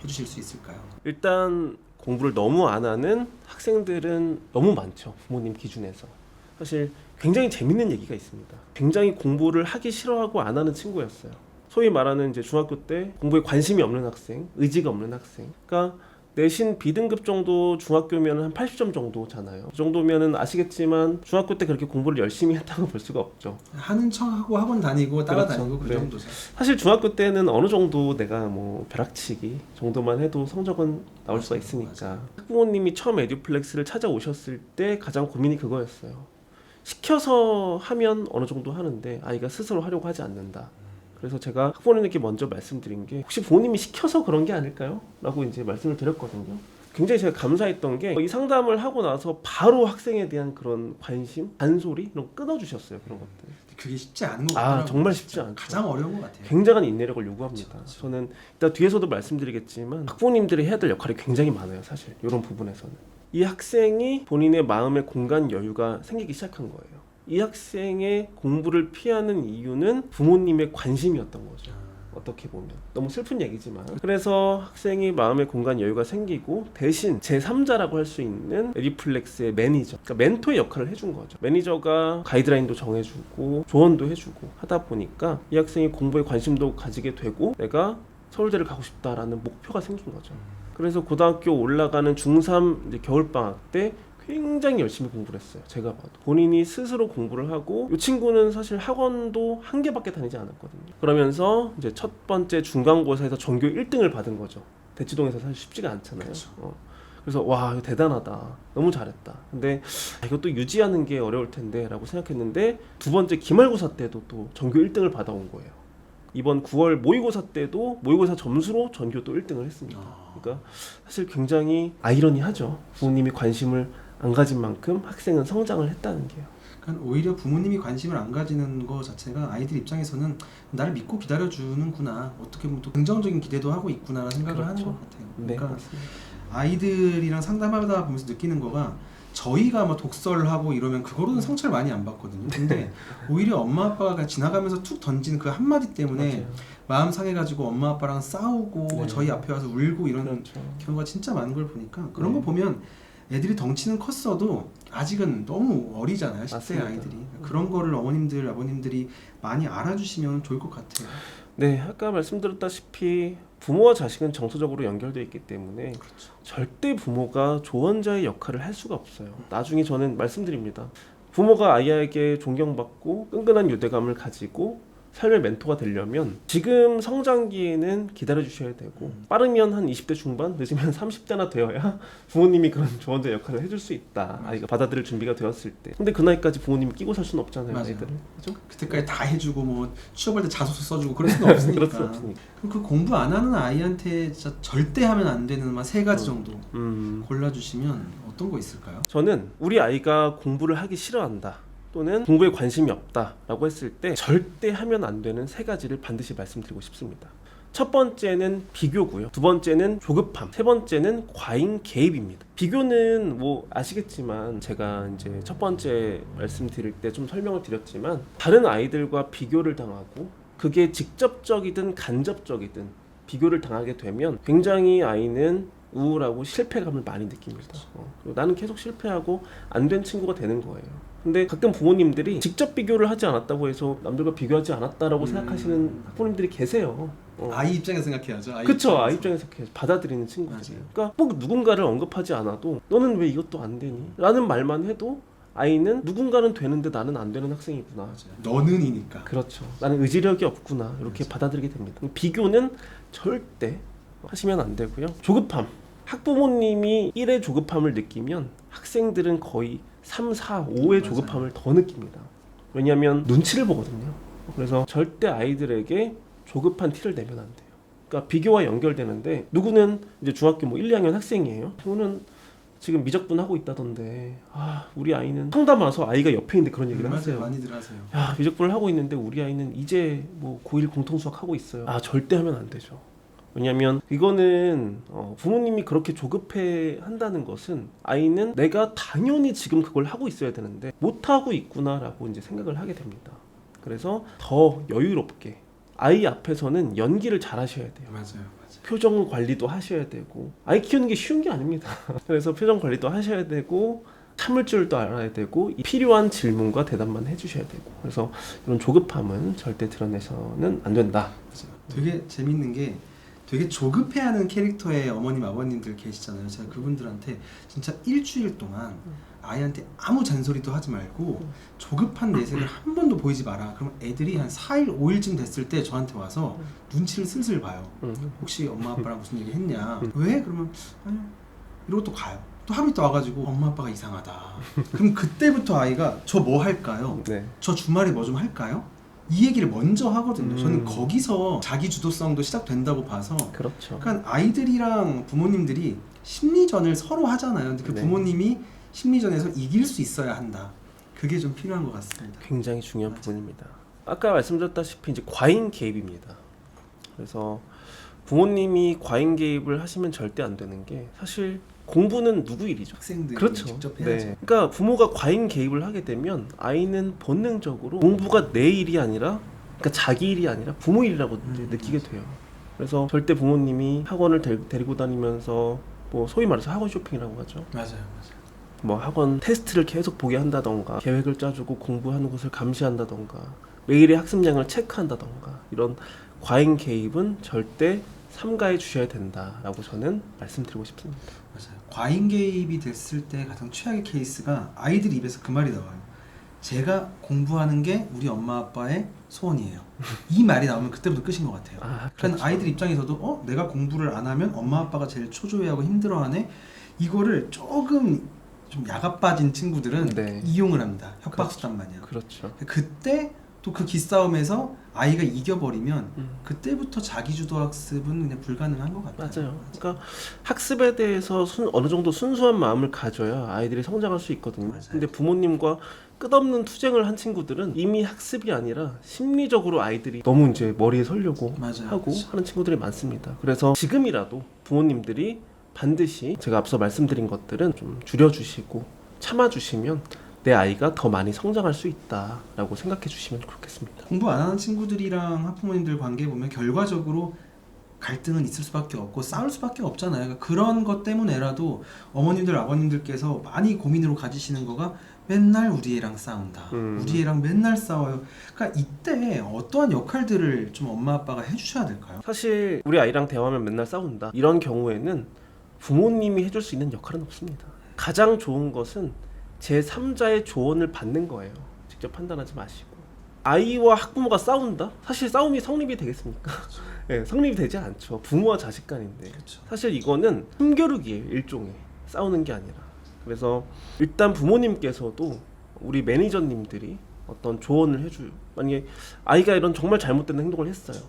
B: 주실 수 있을까요?
A: 일단 공부를 너무 안 하는 학생들은 너무 많죠. 부모님 기준에서. 사실 굉장히 재밌는 얘기가 있습니다. 굉장히 공부를 하기 싫어하고 안 하는 친구였어요. 소위 말하는 이제 중학교 때 공부에 관심이 없는 학생, 의지가 없는 학생. 그러니까 내신 B등급 정도 중학교면 한 80점 정도잖아요. 그 정도면은 아시겠지만 중학교 때 그렇게 공부를 열심히 했다고 볼 수가 없죠.
B: 하는 척하고 학원 다니고 따라다니고
A: 그렇죠.
B: 그
A: 네.
B: 정도죠.
A: 사실 중학교 때는 어느 정도 내가 뭐 벼락치기 정도만 해도 성적은 나올 수가 있으니까. 학부모님이 처음 에듀플렉스를 찾아오셨을 때 가장 고민이 그거였어요. 시켜서 하면 어느 정도 하는데 아이가 스스로 하려고 하지 않는다. 그래서 제가 학부모님께 먼저 말씀드린 게 혹시 부모님이 시켜서 그런 게 아닐까요? 라고 이제 말씀을 드렸거든요. 굉장히 제가 감사했던 게 이 상담을 하고 나서 바로 학생에 대한 그런 관심, 잔소리 이런 거 끊어주셨어요. 그런 것들.
B: 그게 쉽지 않은 것 같아요.
A: 정말 쉽지 않죠.
B: 가장 어려운 것 같아요.
A: 굉장한 인내력을 요구합니다.
B: 그렇죠.
A: 저는 이따 뒤에서도 말씀드리겠지만 학부모님들이 해야 될 역할이 굉장히 많아요. 사실 이런 부분에서는 이 학생이 본인의 마음의 공간 여유가 생기기 시작한 거예요. 이 학생의 공부를 피하는 이유는 부모님의 관심이었던 거죠. 어떻게 보면 너무 슬픈 얘기지만, 그래서 학생이 마음의 공간 여유가 생기고 대신 제3자라고 할 수 있는 에듀플렉스의 매니저, 그러니까 멘토의 역할을 해준 거죠. 매니저가 가이드라인도 정해주고 조언도 해주고 하다 보니까 이 학생이 공부에 관심도 가지게 되고 내가 서울대를 가고 싶다라는 목표가 생긴 거죠. 그래서 고등학교 올라가는 중3 이제 겨울방학 때 굉장히 열심히 공부를 했어요. 제가 봐도 본인이 스스로 공부를 하고, 이 친구는 사실 학원도 한 개밖에 다니지 않았거든요. 그러면서 이제 첫 번째 중간고사에서 전교 1등을 받은 거죠. 대치동에서 사실 쉽지가 않잖아요. 그래서 와, 이거 대단하다, 너무 잘했다. 근데 이것도 유지하는 게 어려울 텐데 라고 생각했는데, 두 번째 기말고사 때도 또 전교 1등을 받아온 거예요. 이번 9월 모의고사 때도 모의고사 점수로 전교 또 1등을 했습니다. 그러니까 사실 굉장히 아이러니하죠. 부모님이 관심을 안 가진 만큼 학생은 성장을 했다는 게요.
B: 그러니까 오히려 부모님이 관심을 안 가지는 거 자체가 아이들 입장에서는 나를 믿고 기다려주는구나, 어떻게 보면 또 긍정적인 기대도 하고 있구나라는 생각을
A: 그렇죠.
B: 하는 것 같아요.
A: 네,
B: 그러니까
A: 맞습니다.
B: 아이들이랑 상담하다 보면서 느끼는 거가, 저희가 뭐 독서를 하고 이러면 그거로는 상처를 많이 안 받거든요. 근데 오히려 엄마 아빠가 지나가면서 툭 던진 그 한마디 때문에
A: 맞아요.
B: 마음 상해가지고 엄마 아빠랑 싸우고
A: 네.
B: 저희 앞에 와서 울고 이런
A: 그렇죠.
B: 경우가 진짜 많은 걸 보니까, 그런
A: 네.
B: 거 보면 애들이 덩치는 컸어도 아직은 너무 어리잖아요. 10대
A: 맞습니다.
B: 아이들이. 그런 거를 어머님들, 아버님들이 많이 알아주시면 좋을 것 같아요.
A: 네, 아까 말씀드렸다시피 부모와 자식은 정서적으로 연결되어 있기 때문에
B: 그렇죠.
A: 절대 부모가 조언자의 역할을 할 수가 없어요. 나중에 저는 말씀드립니다. 부모가 아이에게 존경받고 끈끈한 유대감을 가지고 삶의 멘토가 되려면 지금 성장기에는 기다려주셔야 되고, 빠르면 한 20대 중반, 늦으면 30대나 되어야 부모님이 그런 조언자 역할을 해줄 수 있다. 아이가 받아들일 준비가 되었을 때. 근데 그 나이까지 부모님이 끼고 살 수는 없잖아요.
B: 맞아요.
A: 아이들을. 그죠?
B: 그때까지 다 해주고 뭐 취업할 때 자소서 써주고 그럴 수는 없으니까.
A: 그럴 수 없으니까.
B: 그럼 그 공부 안 하는 아이한테 진짜 절대 하면 안 되는 만 3가지 정도 골라주시면 어떤 거 있을까요?
A: 저는 우리 아이가 공부를 하기 싫어한다, 또는 공부에 관심이 없다라고 했을 때 절대 하면 안 되는 3가지를 반드시 말씀드리고 싶습니다. 첫 번째는 비교고요. 두 번째는 조급함. 세 번째는 과잉 개입입니다. 비교는 뭐 아시겠지만, 제가 이제 첫 번째 말씀드릴 때 좀 설명을 드렸지만, 다른 아이들과 비교를 당하고 그게 직접적이든 간접적이든 비교를 당하게 되면 굉장히 아이는 우울하고 실패감을 많이 느낍니다. 그리고 나는 계속 실패하고 안 된 친구가 되는 거예요. 근데 가끔 부모님들이 직접 비교를 하지 않았다고 해서 남들과 비교하지 않았다라고 생각하시는 학부모님들이 계세요.
B: 아이 입장에서 생각해야죠.
A: 그쵸. 아이 입장에서 받아들이는 친구들이. 그러니까 꼭 누군가를 언급하지 않아도 너는 왜 이것도 안 되니? 라는 말만 해도 아이는 누군가는 되는데 나는 안 되는 학생이구나.
B: 맞아요. 너는이니까.
A: 그렇죠. 나는 의지력이 없구나. 이렇게 받아들이게 됩니다. 비교는 절대 하시면 안 되고요. 조급함. 학부모님이 1의 조급함을 느끼면 학생들은 거의 3, 4, 5의 조급함을 더 느낍니다. 왜냐하면 눈치를 보거든요. 그래서 절대 아이들에게 조급한 티를 내면 안 돼요. 그러니까 비교와 연결되는데, 누구는 이제 중학교 뭐 1, 2학년 학생이에요. 저는 지금 미적분 하고 있다던데, 우리 아이는 상담 와서 아이가 옆에 있는데 그런 얘기를 하세요.
B: 많이들 하세요.
A: 야, 미적분을 하고 있는데 우리 아이는 이제 뭐 고1 공통수학 하고 있어요. 절대 하면 안 되죠. 왜냐면 이거는 부모님이 그렇게 조급해 한다는 것은 아이는 내가 당연히 지금 그걸 하고 있어야 되는데 못하고 있구나라고 이제 생각을 하게 됩니다. 그래서 더 여유롭게 아이 앞에서는 연기를 잘 하셔야 돼요.
B: 맞아요.
A: 표정 관리도 하셔야 되고, 아이 키우는 게 쉬운 게 아닙니다. 그래서 표정 관리도 하셔야 되고, 참을 줄도 알아야 되고, 필요한 질문과 대답만 해주셔야 되고, 그래서 이런 조급함은 절대 드러내서는 안 된다.
B: 맞아요. 되게 재밌는 게, 되게 조급해하는 캐릭터의 어머님 아버님들 계시잖아요. 제가 그분들한테 진짜 일주일 동안 아이한테 아무 잔소리도 하지 말고 조급한 내색을 한 번도 보이지 마라. 그럼 애들이 한 4일 5일쯤 됐을 때 저한테 와서 눈치를 슬슬 봐요. 혹시 엄마 아빠랑 무슨 얘기 했냐? 왜? 그러면 아니요, 이러고 또 가요. 또 하루 있다 와가지고 엄마 아빠가 이상하다. 그럼 그때부터 아이가 저 뭐 할까요?
A: 네.
B: 저 주말에 뭐 좀 할까요? 이 얘기를 먼저 하거든요. 저는 거기서 자기 주도성도 시작된다고 봐서.
A: 그렇죠.
B: 그러니까 아이들이랑 부모님들이 심리전을 서로 하잖아요. 근데 그
A: 네.
B: 부모님이 심리전에서 이길 수 있어야 한다. 그게 좀 필요한 것 같습니다.
A: 굉장히 중요한
B: 맞아요.
A: 부분입니다. 아까 말씀드렸다시피 이제 과잉 개입입니다. 그래서 부모님이 과잉 개입을 하시면 절대 안 되는 게 사실 공부는 누구 일이죠?
B: 학생들이
A: 그렇죠.
B: 직접 해야죠.
A: 네. 그러니까 부모가 과잉 개입을 하게 되면 아이는 본능적으로 공부가 내 일이 아니라 그러니까 자기 일이 아니라 부모 일이라고 이제 느끼게 돼요. 그래서 절대 부모님이 학원을 데리고 다니면서 뭐 소위 말해서 학원 쇼핑이라고 하죠.
B: 맞아요.
A: 뭐 학원 테스트를 계속 보게 한다던가 계획을 짜주고 공부하는 것을 감시한다던가 매일의 학습량을 체크한다던가 이런 과잉 개입은 절대 삼가해 주셔야 된다라고 저는 말씀드리고 싶습니다.
B: 맞아요. 과잉 개입이 됐을 때 가장 최악의 케이스가 아이들 입에서 그 말이 나와요. 제가 공부하는 게 우리 엄마 아빠의 소원이에요. 이 말이 나오면 그때부터 끝인 것 같아요.
A: 그렇죠.
B: 그러니까 아이들 입장에서도 내가 공부를 안 하면 엄마 아빠가 제일 초조해하고 힘들어하네. 이거를 조금 좀 야가 빠진 친구들은
A: 네.
B: 이용을 합니다. 협박수단 마냥.
A: 그렇죠.
B: 그때 또 그 기싸움에서 아이가 이겨버리면 그때부터 자기주도 학습은 그냥 불가능한 것 같아요.
A: 맞아요. 그러니까 학습에 대해서 어느 정도 순수한 마음을 가져야 아이들이 성장할 수 있거든요.
B: 맞아요.
A: 근데 부모님과 끝없는 투쟁을 한 친구들은 이미 학습이 아니라 심리적으로 아이들이 너무 이제 머리에 서려고
B: 맞아요.
A: 하고
B: 그렇죠.
A: 하는 친구들이 많습니다. 그래서 지금이라도 부모님들이 반드시 제가 앞서 말씀드린 것들은 좀 줄여주시고 참아주시면 내 아이가 더 많이 성장할 수 있다라고 생각해 주시면 좋겠습니다.
B: 공부 안 하는 친구들이랑 학부모님들 관계 보면 결과적으로 갈등은 있을 수밖에 없고 싸울 수밖에 없잖아요. 그러니까 그런 것 때문에라도 어머님들 아버님들께서 많이 고민으로 가지시는 거가 맨날 우리 애랑 싸운다. 우리 애랑 맨날 싸워요. 그러니까 이때 어떠한 역할들을 좀 엄마 아빠가 해주셔야 될까요?
A: 사실 우리 아이랑 대화하면 맨날 싸운다. 이런 경우에는 부모님이 해줄 수 있는 역할은 없습니다. 가장 좋은 것은 제3자의 조언을 받는 거예요. 직접 판단하지 마시고. 아이와 학부모가 싸운다? 사실 싸움이 성립이 되겠습니까? 네, 성립이 되지 않죠. 부모와 자식 간인데.
B: 그렇죠.
A: 사실 이거는 힘겨루기예요. 일종의. 싸우는 게 아니라. 그래서 일단 부모님께서도 우리 매니저님들이 어떤 조언을 해줘요. 만약에 아이가 이런 정말 잘못된 행동을 했어요.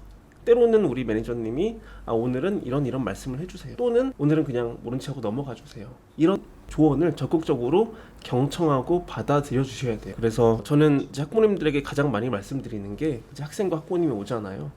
A: 때로는 우리 매니저님이 오늘은 이런 말씀을 해주세요. 또는 오늘은 그냥 모른 척하고 넘어가 주세요. 이런 조언을 적극적으로 경청하고 받아들여 주셔야 돼요. 그래서 저는 이제 학부모님들에게 가장 많이 말씀드리는 게 이제 학생과 학부모님이 오잖아요.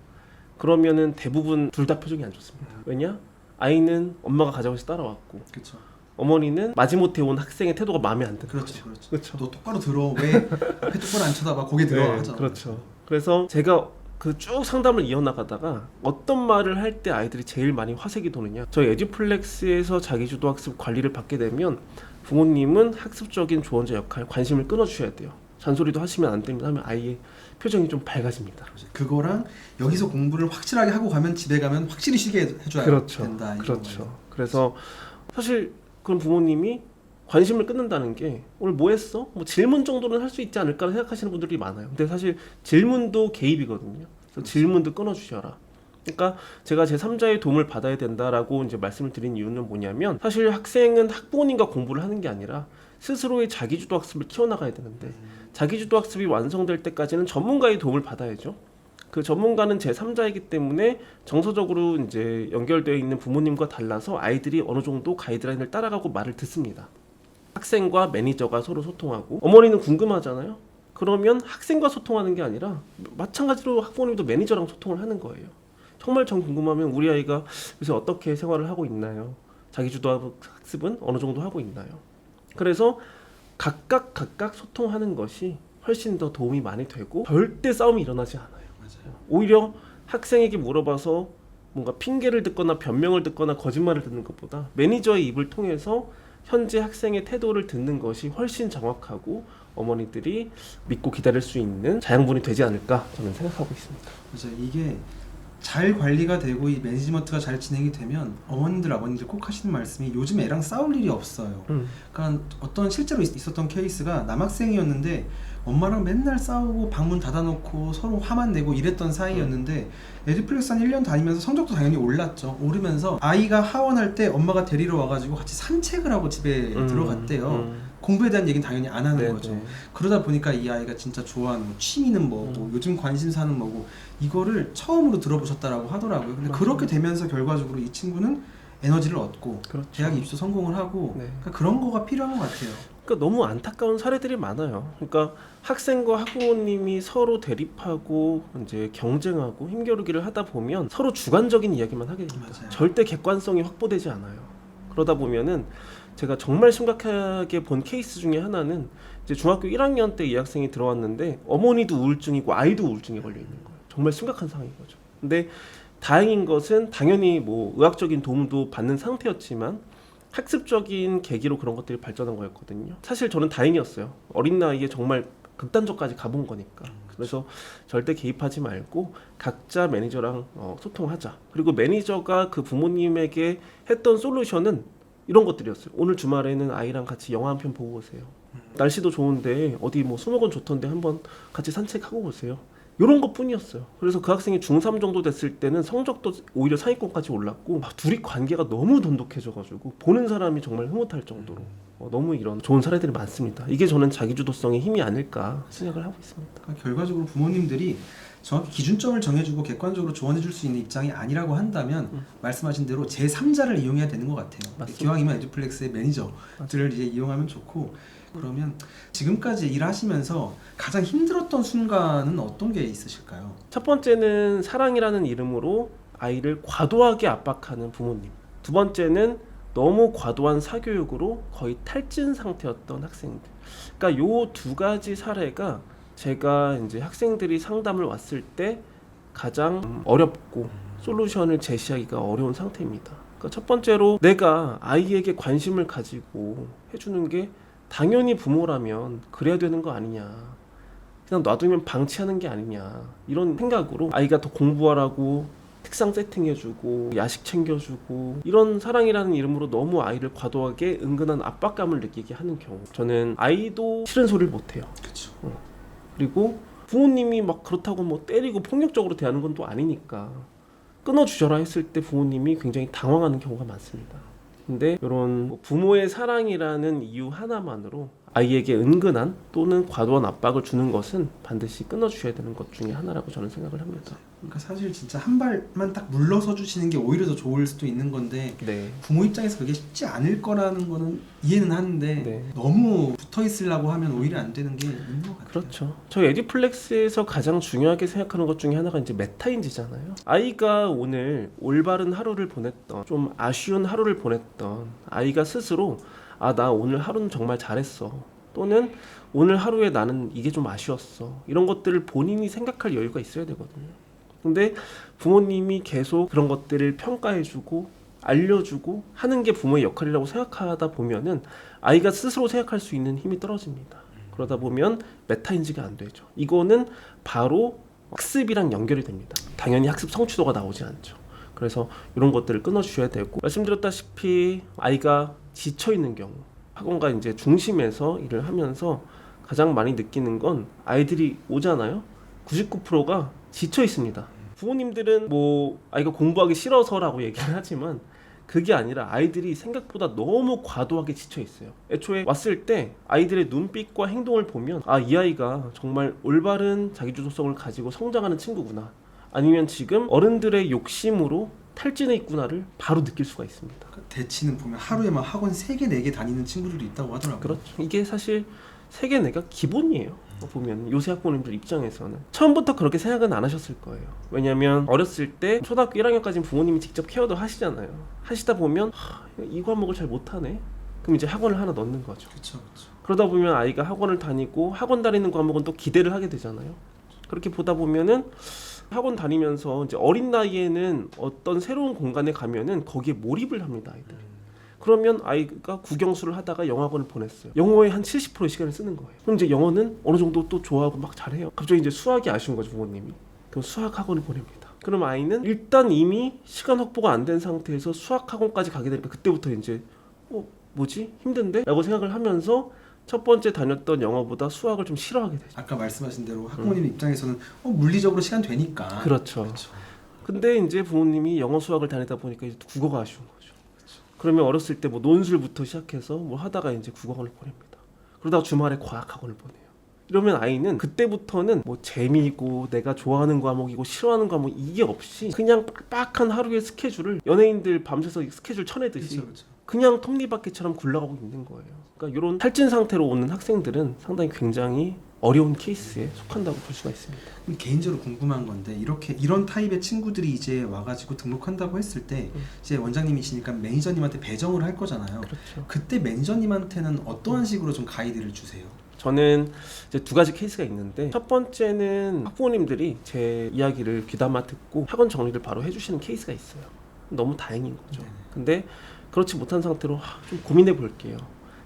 A: 그러면은 대부분 둘 다 표정이 안 좋습니다. 왜냐? 아이는 엄마가 가자고 해서 따라왔고
B: 그렇죠.
A: 어머니는 마지못해 온 학생의 태도가 마음에 안 드는
B: 그렇죠.
A: 거죠.
B: 그렇죠. 너 똑바로 들어. 왜 앞에 똑바로 안 쳐다봐. 거기 들어.
A: 네,
B: 하잖아.
A: 그렇죠. 그래서 제가 그 쭉 상담을 이어나가다가 어떤 말을 할 때 아이들이 제일 많이 화색이 도느냐, 저희 에듀플렉스에서 자기주도 학습 관리를 받게 되면 부모님은 학습적인 조언자 역할 관심을 끊어주셔야 돼요. 잔소리도 하시면 안 됩니다 하면 아이의 표정이 좀 밝아집니다.
B: 그거랑 여기서 공부를 확실하게 하고 가면 집에 가면 확실히 쉬게 해줘야
A: 그렇죠.
B: 된다. 이런
A: 그렇죠.
B: 거예요.
A: 그래서 사실 그런 부모님이 관심을 끊는다는 게 오늘 뭐 했어? 뭐 질문 정도는 할 수 있지 않을까 생각하시는 분들이 많아요. 근데 사실 질문도 개입이거든요. 그래서 질문도 끊어주셔라. 그러니까 제가 제3자의 도움을 받아야 된다라고 이제 말씀을 드린 이유는 뭐냐면 사실 학생은 학부모님과 공부를 하는 게 아니라 스스로의 자기주도 학습을 키워나가야 되는데 자기주도 학습이 완성될 때까지는 전문가의 도움을 받아야죠. 그 전문가는 제3자이기 때문에 정서적으로 이제 연결되어 있는 부모님과 달라서 아이들이 어느 정도 가이드라인을 따라가고 말을 듣습니다. 학생과 매니저가 서로 소통하고 어머니는 궁금하잖아요. 그러면 학생과 소통하는 게 아니라 마찬가지로 학부모님도 매니저랑 소통을 하는 거예요. 정말 전 궁금하면 우리 아이가 요새 어떻게 생활을 하고 있나요? 자기주도 학습은 어느 정도 하고 있나요? 그래서 각각 소통하는 것이 훨씬 더 도움이 많이 되고 절대 싸움이 일어나지 않아요.
B: 맞아요.
A: 오히려 학생에게 물어봐서 뭔가 핑계를 듣거나 변명을 듣거나 거짓말을 듣는 것보다 매니저의 입을 통해서 현재 학생의 태도를 듣는 것이 훨씬 정확하고 어머니들이 믿고 기다릴 수 있는 자양분이 되지 않을까 저는 생각하고 있습니다.
B: 맞아요. 이게 잘 관리가 되고 이 매니지먼트가 잘 진행이 되면 어머님들 아버님들 꼭 하시는 말씀이 요즘 애랑 싸울 일이 없어요. 그러니까 어떤 실제로 있었던 케이스가 남학생이었는데 엄마랑 맨날 싸우고 방문 닫아놓고 서로 화만 내고 이랬던 사이였는데 에듀플렉스 한 1년 다니면서 성적도 당연히 올랐죠. 오르면서 아이가 하원할 때 엄마가 데리러 와가지고 같이 산책을 하고 집에 들어갔대요. 공부에 대한 얘기는 당연히 안 하는
A: 네,
B: 거죠.
A: 네.
B: 그러다 보니까 이 아이가 진짜 좋아하는 뭐 취미는 뭐고 요즘 관심사는 뭐고 이거를 처음으로 들어보셨다라고 하더라고요. 근데
A: 맞아요.
B: 그렇게 되면서 결과적으로 이 친구는 에너지를 얻고
A: 그렇죠.
B: 대학 입시 성공을 하고
A: 네.
B: 그러니까 그런 거가 필요한 것 같아요.
A: 그러니까 너무 안타까운 사례들이 많아요. 그러니까 학생과 학부모님이 서로 대립하고 이제 경쟁하고 힘겨루기를 하다 보면 서로 주관적인 이야기만 하게 됩니다.
B: 맞아요.
A: 절대 객관성이 확보되지 않아요. 그러다 보면은 제가 정말 심각하게 본 케이스 중에 하나는 이제 중학교 1학년 때 이 학생이 들어왔는데 어머니도 우울증이고 아이도 우울증에 걸려 있는 거예요. 정말 심각한 상황인 거죠. 근데 다행인 것은 당연히 뭐 의학적인 도움도 받는 상태였지만 학습적인 계기로 그런 것들이 발전한 거였거든요. 사실 저는 다행이었어요. 어린 나이에 정말 극단적까지 가본 거니까. 그래서 절대 개입하지 말고 각자 매니저랑 소통하자. 그리고 매니저가 그 부모님에게 했던 솔루션은 이런 것들이었어요. 오늘 주말에는 아이랑 같이 영화 한 편 보고 오세요. 날씨도 좋은데 어디 뭐 수목원 좋던데 한번 같이 산책하고 오세요. 이런 것뿐이었어요. 그래서 그 학생이 중3 정도 됐을 때는 성적도 오히려 상위권까지 올랐고 둘이 관계가 너무 돈독해져가지고 보는 사람이 정말 흐뭇할 정도로 너무 이런 좋은 사례들이 많습니다. 이게 저는 자기주도성의 힘이 아닐까 생각을 하고 있습니다.
B: 그러니까 결과적으로 부모님들이 정확히 기준점을 정해주고 객관적으로 조언해줄 수 있는 입장이 아니라고 한다면 말씀하신 대로 제3자를 이용해야 되는 것 같아요.
A: 맞습니다.
B: 기왕이면 에듀플렉스의 매니저들을 이제 이용하면 좋고 그러면 지금까지 일하시면서 가장 힘들었던 순간은 어떤 게 있으실까요?
A: 첫 번째는 사랑이라는 이름으로 아이를 과도하게 압박하는 부모님. 두 번째는 너무 과도한 사교육으로 거의 탈진 상태였던 학생들. 그러니까 요 두 가지 사례가 제가 이제 학생들이 상담을 왔을 때 가장 어렵고 솔루션을 제시하기가 어려운 상태입니다. 그러니까 첫 번째로 내가 아이에게 관심을 가지고 해주는 게 당연히 부모라면 그래야 되는 거 아니냐, 그냥 놔두면 방치하는 게 아니냐, 이런 생각으로 아이가 더 공부하라고 책상 세팅해주고 야식 챙겨주고 이런 사랑이라는 이름으로 너무 아이를 과도하게 은근한 압박감을 느끼게 하는 경우, 저는 아이도 싫은 소리를 못해요.
B: 그렇죠.
A: 그리고 부모님이 막 그렇다고 뭐 때리고 폭력적으로 대하는 건 또 아니니까 끊어주셔라 했을 때 부모님이 굉장히 당황하는 경우가 많습니다. 근데 이런 부모의 사랑이라는 이유 하나만으로 아이에게 은근한 또는 과도한 압박을 주는 것은 반드시 끊어주셔야 되는 것 중에 하나라고 저는 생각을 합니다.
B: 그러니까 사실 진짜 한 발만 딱 물러서 주시는 게 오히려 더 좋을 수도 있는 건데
A: 네.
B: 부모 입장에서 그게 쉽지 않을 거라는 거는 이해는 하는데
A: 네.
B: 너무 붙어 있으려고 하면 오히려 안 되는 게 있는 것 같아요.
A: 그렇죠. 저희 에듀플렉스에서 가장 중요하게 생각하는 것 중에 하나가 이제 메타인지잖아요. 아이가 오늘 올바른 하루를 보냈던, 좀 아쉬운 하루를 보냈던 아이가 스스로 나 오늘 하루는 정말 잘했어, 또는 오늘 하루에 나는 이게 좀 아쉬웠어, 이런 것들을 본인이 생각할 여유가 있어야 되거든요. 근데 부모님이 계속 그런 것들을 평가해주고 알려주고 하는 게 부모의 역할이라고 생각하다 보면은 아이가 스스로 생각할 수 있는 힘이 떨어집니다. 그러다 보면 메타인지가 안 되죠. 이거는 바로 학습이랑 연결이 됩니다. 당연히 학습 성취도가 나오지 않죠. 그래서 이런 것들을 끊어주셔야 되고, 말씀드렸다시피 아이가 지쳐있는 경우, 학원과 이제 중심에서 일을 하면서 가장 많이 느끼는 건 아이들이 오잖아요. 99%가 지쳐 있습니다. 부모님들은 뭐 아이가 공부하기 싫어서라고 얘기를 하지만 그게 아니라 아이들이 생각보다 너무 과도하게 지쳐 있어요. 애초에 왔을 때 아이들의 눈빛과 행동을 보면 이 아이가 정말 올바른 자기주도성을 가지고 성장하는 친구구나, 아니면 지금 어른들의 욕심으로 탈진해 있구나를 바로 느낄 수가 있습니다.
B: 대치는 보면 하루에 막 학원 3개, 4개 다니는 친구들도 있다고 하더라고요.
A: 그렇죠. 이게 사실 3개, 4개가 기본이에요. 보면 요새 학부모님들 입장에서는 처음부터 그렇게 생각은 안 하셨을 거예요. 왜냐면 어렸을 때 초등학교 1학년까지는 부모님이 직접 케어도 하시잖아요. 하시다 보면 이 과목을 잘 못하네, 그럼 이제 학원을 하나 넣는 거죠.
B: 그렇죠.
A: 그러다 보면 아이가 학원을 다니고 학원 다니는 과목은 또 기대를 하게 되잖아요. 그렇게 보다 보면은 학원 다니면서 이제 어린 나이에는 어떤 새로운 공간에 가면은 거기에 몰입을 합니다, 아이들. 그러면 아이가 국영수를 하다가 영어학원을 보냈어요. 영어에 한 70%의 시간을 쓰는 거예요. 그럼 이제 영어는 어느 정도 또 좋아하고 막 잘해요. 갑자기 이제 수학이 아쉬운 거죠, 부모님이. 그럼 수학학원을 보냅니다. 그럼 아이는 일단 이미 시간 확보가 안 된 상태에서 수학학원까지 가게 되니까 그때부터 이제 뭐지? 힘든데? 라고 생각을 하면서 첫 번째 다녔던 영어보다 수학을 좀 싫어하게 되죠.
B: 아까 말씀하신 대로 학부모님 입장에서는 물리적으로 시간 되니까.
A: 그렇죠. 근데 이제 부모님이 영어 수학을 다니다 보니까 이제 국어가 아쉬운 거죠. 그러면 어렸을 때 뭐 논술부터 시작해서 뭐 하다가 이제 국어학원을 보냅니다. 그러다가 주말에 과학학원을 보내요. 이러면 아이는 그때부터는 뭐 재미고 내가 좋아하는 과목이고 싫어하는 과목 이게 없이 그냥 빡빡한 하루의 스케줄을 연예인들 밤새서 스케줄 쳐내듯이
B: 그렇죠.
A: 그냥 톱니바퀴처럼 굴러가고 있는 거예요. 그러니까 이런 탈진 상태로 오는 학생들은 상당히 굉장히 어려운 케이스에 속한다고 볼 수가 있습니다.
B: 그럼 개인적으로 궁금한 건데 이런 타입의 친구들이 이제 와가지고 등록한다고 했을 때 이제 원장님이시니까 매니저님한테 배정을 할 거잖아요.
A: 그렇죠.
B: 그때 매니저님한테는 어떠한 식으로 좀 가이드를 주세요?
A: 저는 이제 두 가지 케이스가 있는데 첫 번째는 학부모님들이 제 이야기를 귀담아 듣고 학원 정리를 바로 해주시는 케이스가 있어요. 너무 다행인 거죠.
B: 네네.
A: 근데 그렇지 못한 상태로 좀 고민해 볼게요.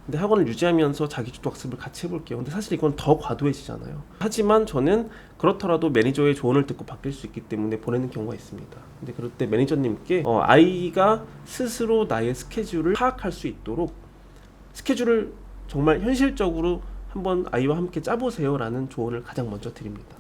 A: 근데 학원을 유지하면서 자기주도 학습을 같이 해볼게요. 근데 사실 이건 더 과도해지잖아요. 하지만 저는 그렇더라도 매니저의 조언을 듣고 바뀔 수 있기 때문에 보내는 경우가 있습니다. 근데 그럴 때 매니저님께 아이가 스스로 나의 스케줄을 파악할 수 있도록 스케줄을 정말 현실적으로 한번 아이와 함께 짜보세요 라는 조언을 가장 먼저 드립니다.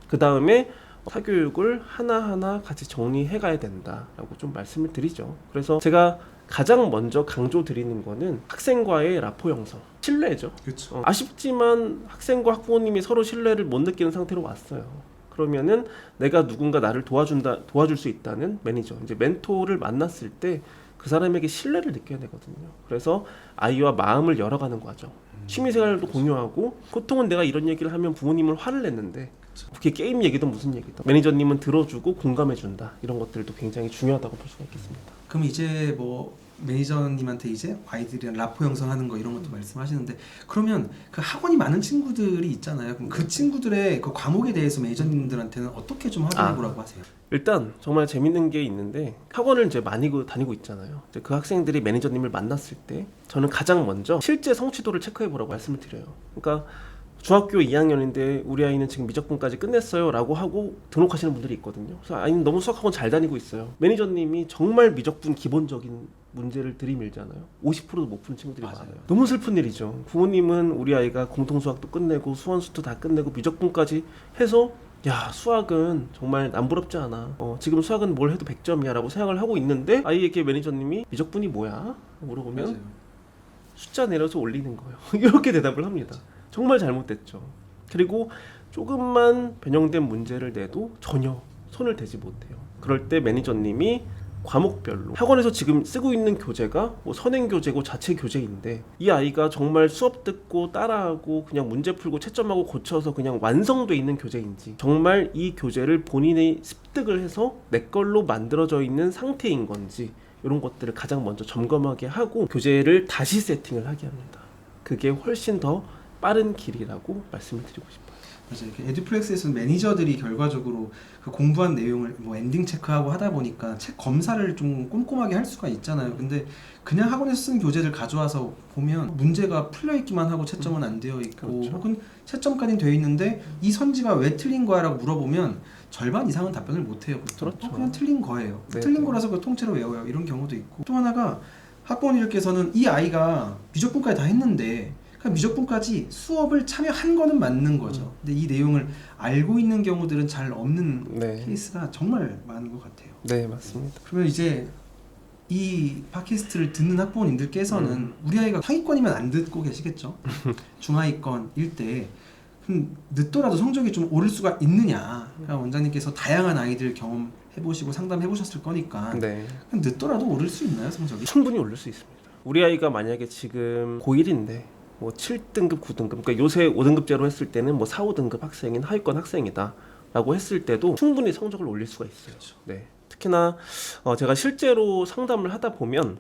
A: 그 다음에 사교육을 하나하나 같이 정리해 가야 된다라고 좀 말씀을 드리죠. 그래서 제가 가장 먼저 강조드리는 거는 학생과의 라포 형성, 신뢰죠.
B: 그렇죠.
A: 아쉽지만 학생과 학부모님이 서로 신뢰를 못 느끼는 상태로 왔어요. 그러면은 내가 누군가 나를 도와줄 수 있다는 매니저, 이제 멘토를 만났을 때 그 사람에게 신뢰를 느껴야 되거든요. 그래서 아이와 마음을 열어가는 과정. 취미생활도 공유하고, 보통은 내가 이런 얘기를 하면 부모님은 화를 냈는데 그게 게임 얘기든 무슨 얘기든 매니저님은 들어주고 공감해준다. 이런 것들도 굉장히 중요하다고 볼 수가 있겠습니다.
B: 그럼 이제 뭐 매니저님한테 이제 아이들이랑 라포 형성하는 거 이런 것도 말씀하시는데, 그러면 그 학원이 많은 친구들이 있잖아요. 그럼 그 친구들의 그 과목에 대해서 매니저님들한테는 어떻게 좀 확인해 보라고 하세요?
A: 일단 정말 재밌는 게 있는데, 학원을 이제 많이 다니고 있잖아요. 이제 그 학생들이 매니저님을 만났을 때 저는 가장 먼저 실제 성취도를 체크해 보라고 말씀을 드려요. 그러니까 중학교 2학년인데 우리 아이는 지금 미적분까지 끝냈어요 라고 하고 등록하시는 분들이 있거든요. 그래서 아이는 너무 수학학원 잘 다니고 있어요. 매니저님이 정말 미적분 기본적인 문제를 들이밀잖아요. 50%도 못 푸는 친구들이 많아요. 너무 슬픈 일이죠. 부모님은 우리 아이가 공통수학도 끝내고 수원수도 다 끝내고 미적분까지 해서 야, 수학은 정말 남부럽지 않아. 지금 수학은 뭘 해도 100점이야 라고 생각을 하고 있는데, 아이에게 매니저님이 미적분이 뭐야? 물어보면
B: 맞아요.
A: 숫자 내려서 올리는 거예요. 이렇게 대답을 합니다. 정말 잘못됐죠. 그리고 조금만 변형된 문제를 내도 전혀 손을 대지 못해요. 그럴 때 매니저님이 과목별로, 학원에서 지금 쓰고 있는 교재가 뭐 선행교재고 자체교재인데 이 아이가 정말 수업 듣고 따라하고 그냥 문제 풀고 채점하고 고쳐서 그냥 완성돼 있는 교재인지, 정말 이 교재를 본인이 습득을 해서 내 걸로 만들어져 있는 상태인 건지, 이런 것들을 가장 먼저 점검하게 하고 교재를 다시 세팅을 하게 합니다. 그게 훨씬 더 빠른 길이라고 말씀을 드리고 싶어요.
B: 맞아요. 에듀플렉스에서는 매니저들이 결과적으로 그 공부한 내용을 뭐 엔딩 체크하고 하다 보니까 책 검사를 좀 꼼꼼하게 할 수가 있잖아요. 근데 그냥 학원에서 쓴 교재를 가져와서 보면 문제가 풀려 있기만 하고 채점은 안 되어 있고,
A: 그렇죠.
B: 혹은 채점까지는 되어 있는데 이 선지가 왜 틀린 거야 라고 물어보면 절반 이상은 답변을 못 해요.
A: 그렇죠.
B: 그냥 틀린 거예요.
A: 네,
B: 틀린
A: 네.
B: 거라서 그 통째로 외워요. 이런 경우도 있고, 또 하나가 학부모님께서는 이 아이가 미적분까지 다 했는데 미적분까지 수업을 참여한 거는 맞는 거죠. 근데 이 내용을 알고 있는 경우들은 잘 없는 케이스가 정말 많은 것 같아요.
A: 네, 맞습니다.
B: 그러면 이제 이 팟캐스트를 듣는 학부모님들께서는 우리 아이가 상위권이면 안 듣고 계시겠죠? 중하위권일 때 늦더라도 성적이 좀 오를 수가 있느냐? 그러니까 원장님께서 다양한 아이들 경험해보시고 상담해보셨을 거니까 늦더라도 오를 수 있나요, 성적이?
A: 충분히 오를 수 있습니다. 우리 아이가 만약에 지금 고1인데 뭐 7등급, 9등급, 그러니까 요새 5등급제로 했을 때는 뭐 4, 5등급 학생인 하위권 학생이다 라고 했을 때도 충분히 성적을 올릴 수가 있어요.
B: 그렇죠.
A: 네. 특히나 제가 실제로 상담을 하다 보면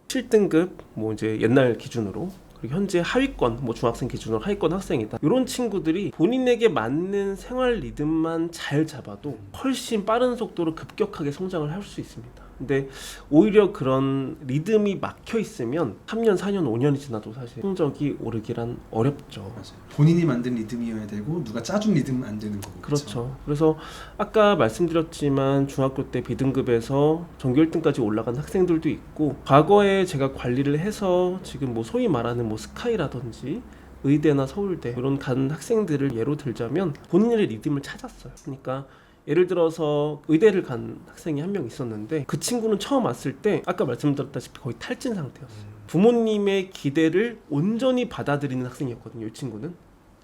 A: 7등급 뭐 이제 옛날 기준으로, 그리고 현재 하위권, 뭐 중학생 기준으로 하위권 학생이다, 이런 친구들이 본인에게 맞는 생활 리듬만 잘 잡아도 훨씬 빠른 속도로 급격하게 성장을 할 수 있습니다. 근데 오히려 그런 리듬이 막혀 있으면 3년, 4년, 5년이 지나도 사실 성적이 오르기란 어렵죠.
B: 맞아요. 본인이 만든 리듬이어야 되고 누가 짜준 리듬 안 되는 거고.
A: 그렇죠. 그래서 아까 말씀드렸지만 중학교 때 B등급에서 전교 1등까지 올라간 학생들도 있고, 과거에 제가 관리를 해서 지금 뭐 소위 말하는 뭐 스카이라든지 의대나 서울대 이런 간 학생들을 예로 들자면 본인의 리듬을 찾았어요. 그러니까 예를 들어서 의대를 간 학생이 한 명 있었는데 그 친구는 처음 왔을 때 아까 말씀드렸다시피 거의 탈진 상태였어요. 부모님의 기대를 온전히 받아들이는 학생이었거든요. 이 친구는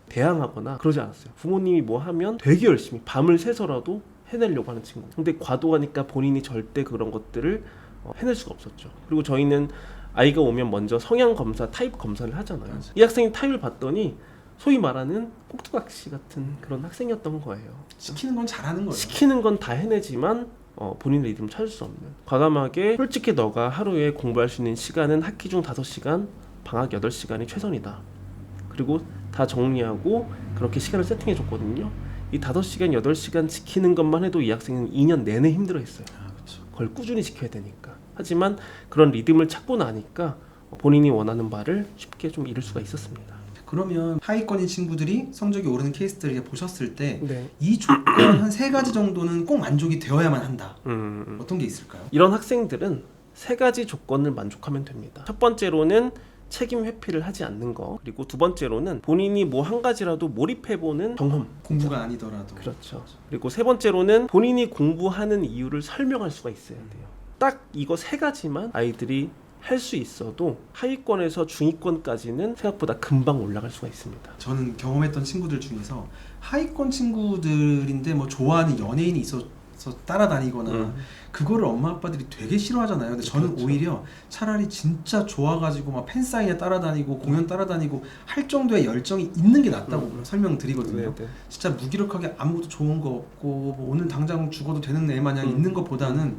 A: 대항하거나 그러지 않았어요. 부모님이 뭐 하면 되게 열심히 밤을 새서라도 해내려고 하는 친구. 근데 과도하니까 본인이 절대 그런 것들을 해낼 수가 없었죠. 그리고 저희는 아이가 오면 먼저 성향 검사, 타입 검사를 하잖아요.
B: 맞아.
A: 이 학생이 타입을 봤더니 소위 말하는 꼭두각시 같은 그런 학생이었던 거예요.
B: 시키는 건 잘하는 거예요.
A: 시키는 건 다 해내지만 본인의 리듬을 찾을 수 없는, 과감하게 솔직히 너가 하루에 공부할 수 있는 시간은 학기 중 5시간, 방학 8시간이 최선이다. 그리고 다 정리하고 그렇게 시간을 세팅해 줬거든요. 이 5시간, 8시간 지키는 것만 해도 이 학생은 2년 내내 힘들어했어요.
B: 그렇죠.
A: 그걸 꾸준히 지켜야 되니까. 하지만 그런 리듬을 찾고 나니까 본인이 원하는 바를 쉽게 좀 이룰 수가 있었습니다.
B: 그러면 하위권인 친구들이 성적이 오르는 케이스들을 보셨을 때 이
A: 네.
B: 조건 한 3가지 정도는 꼭 만족이 되어야만 한다. 어떤 게 있을까요?
A: 이런 학생들은 3가지 조건을 만족하면 됩니다. 첫 번째로는 책임 회피를 하지 않는 거, 그리고 두 번째로는 본인이 뭐 한 가지라도 몰입해보는 경험.
B: 공부가 아니더라도.
A: 그렇죠. 그리고 세 번째로는 본인이 공부하는 이유를 설명할 수가 있어야 돼요. 딱 이거 3가지만 아이들이 할 수 있어도 하위권에서 중위권까지는 생각보다 금방 올라갈 수가 있습니다.
B: 저는 경험했던 친구들 중에서 하위권 친구들인데 뭐 좋아하는 연예인이 있어서 따라다니거나 그거를 엄마 아빠들이 되게 싫어하잖아요. 근데 저는
A: 그렇죠.
B: 오히려 차라리 진짜 좋아가지고 막 팬사인회 따라다니고 공연 따라다니고 할 정도의 열정이 있는 게 낫다고 설명드리거든요.
A: 네네.
B: 진짜 무기력하게 아무것도 좋은 거 없고 뭐 오늘 당장 죽어도 되는 애 마냥 있는 것보다는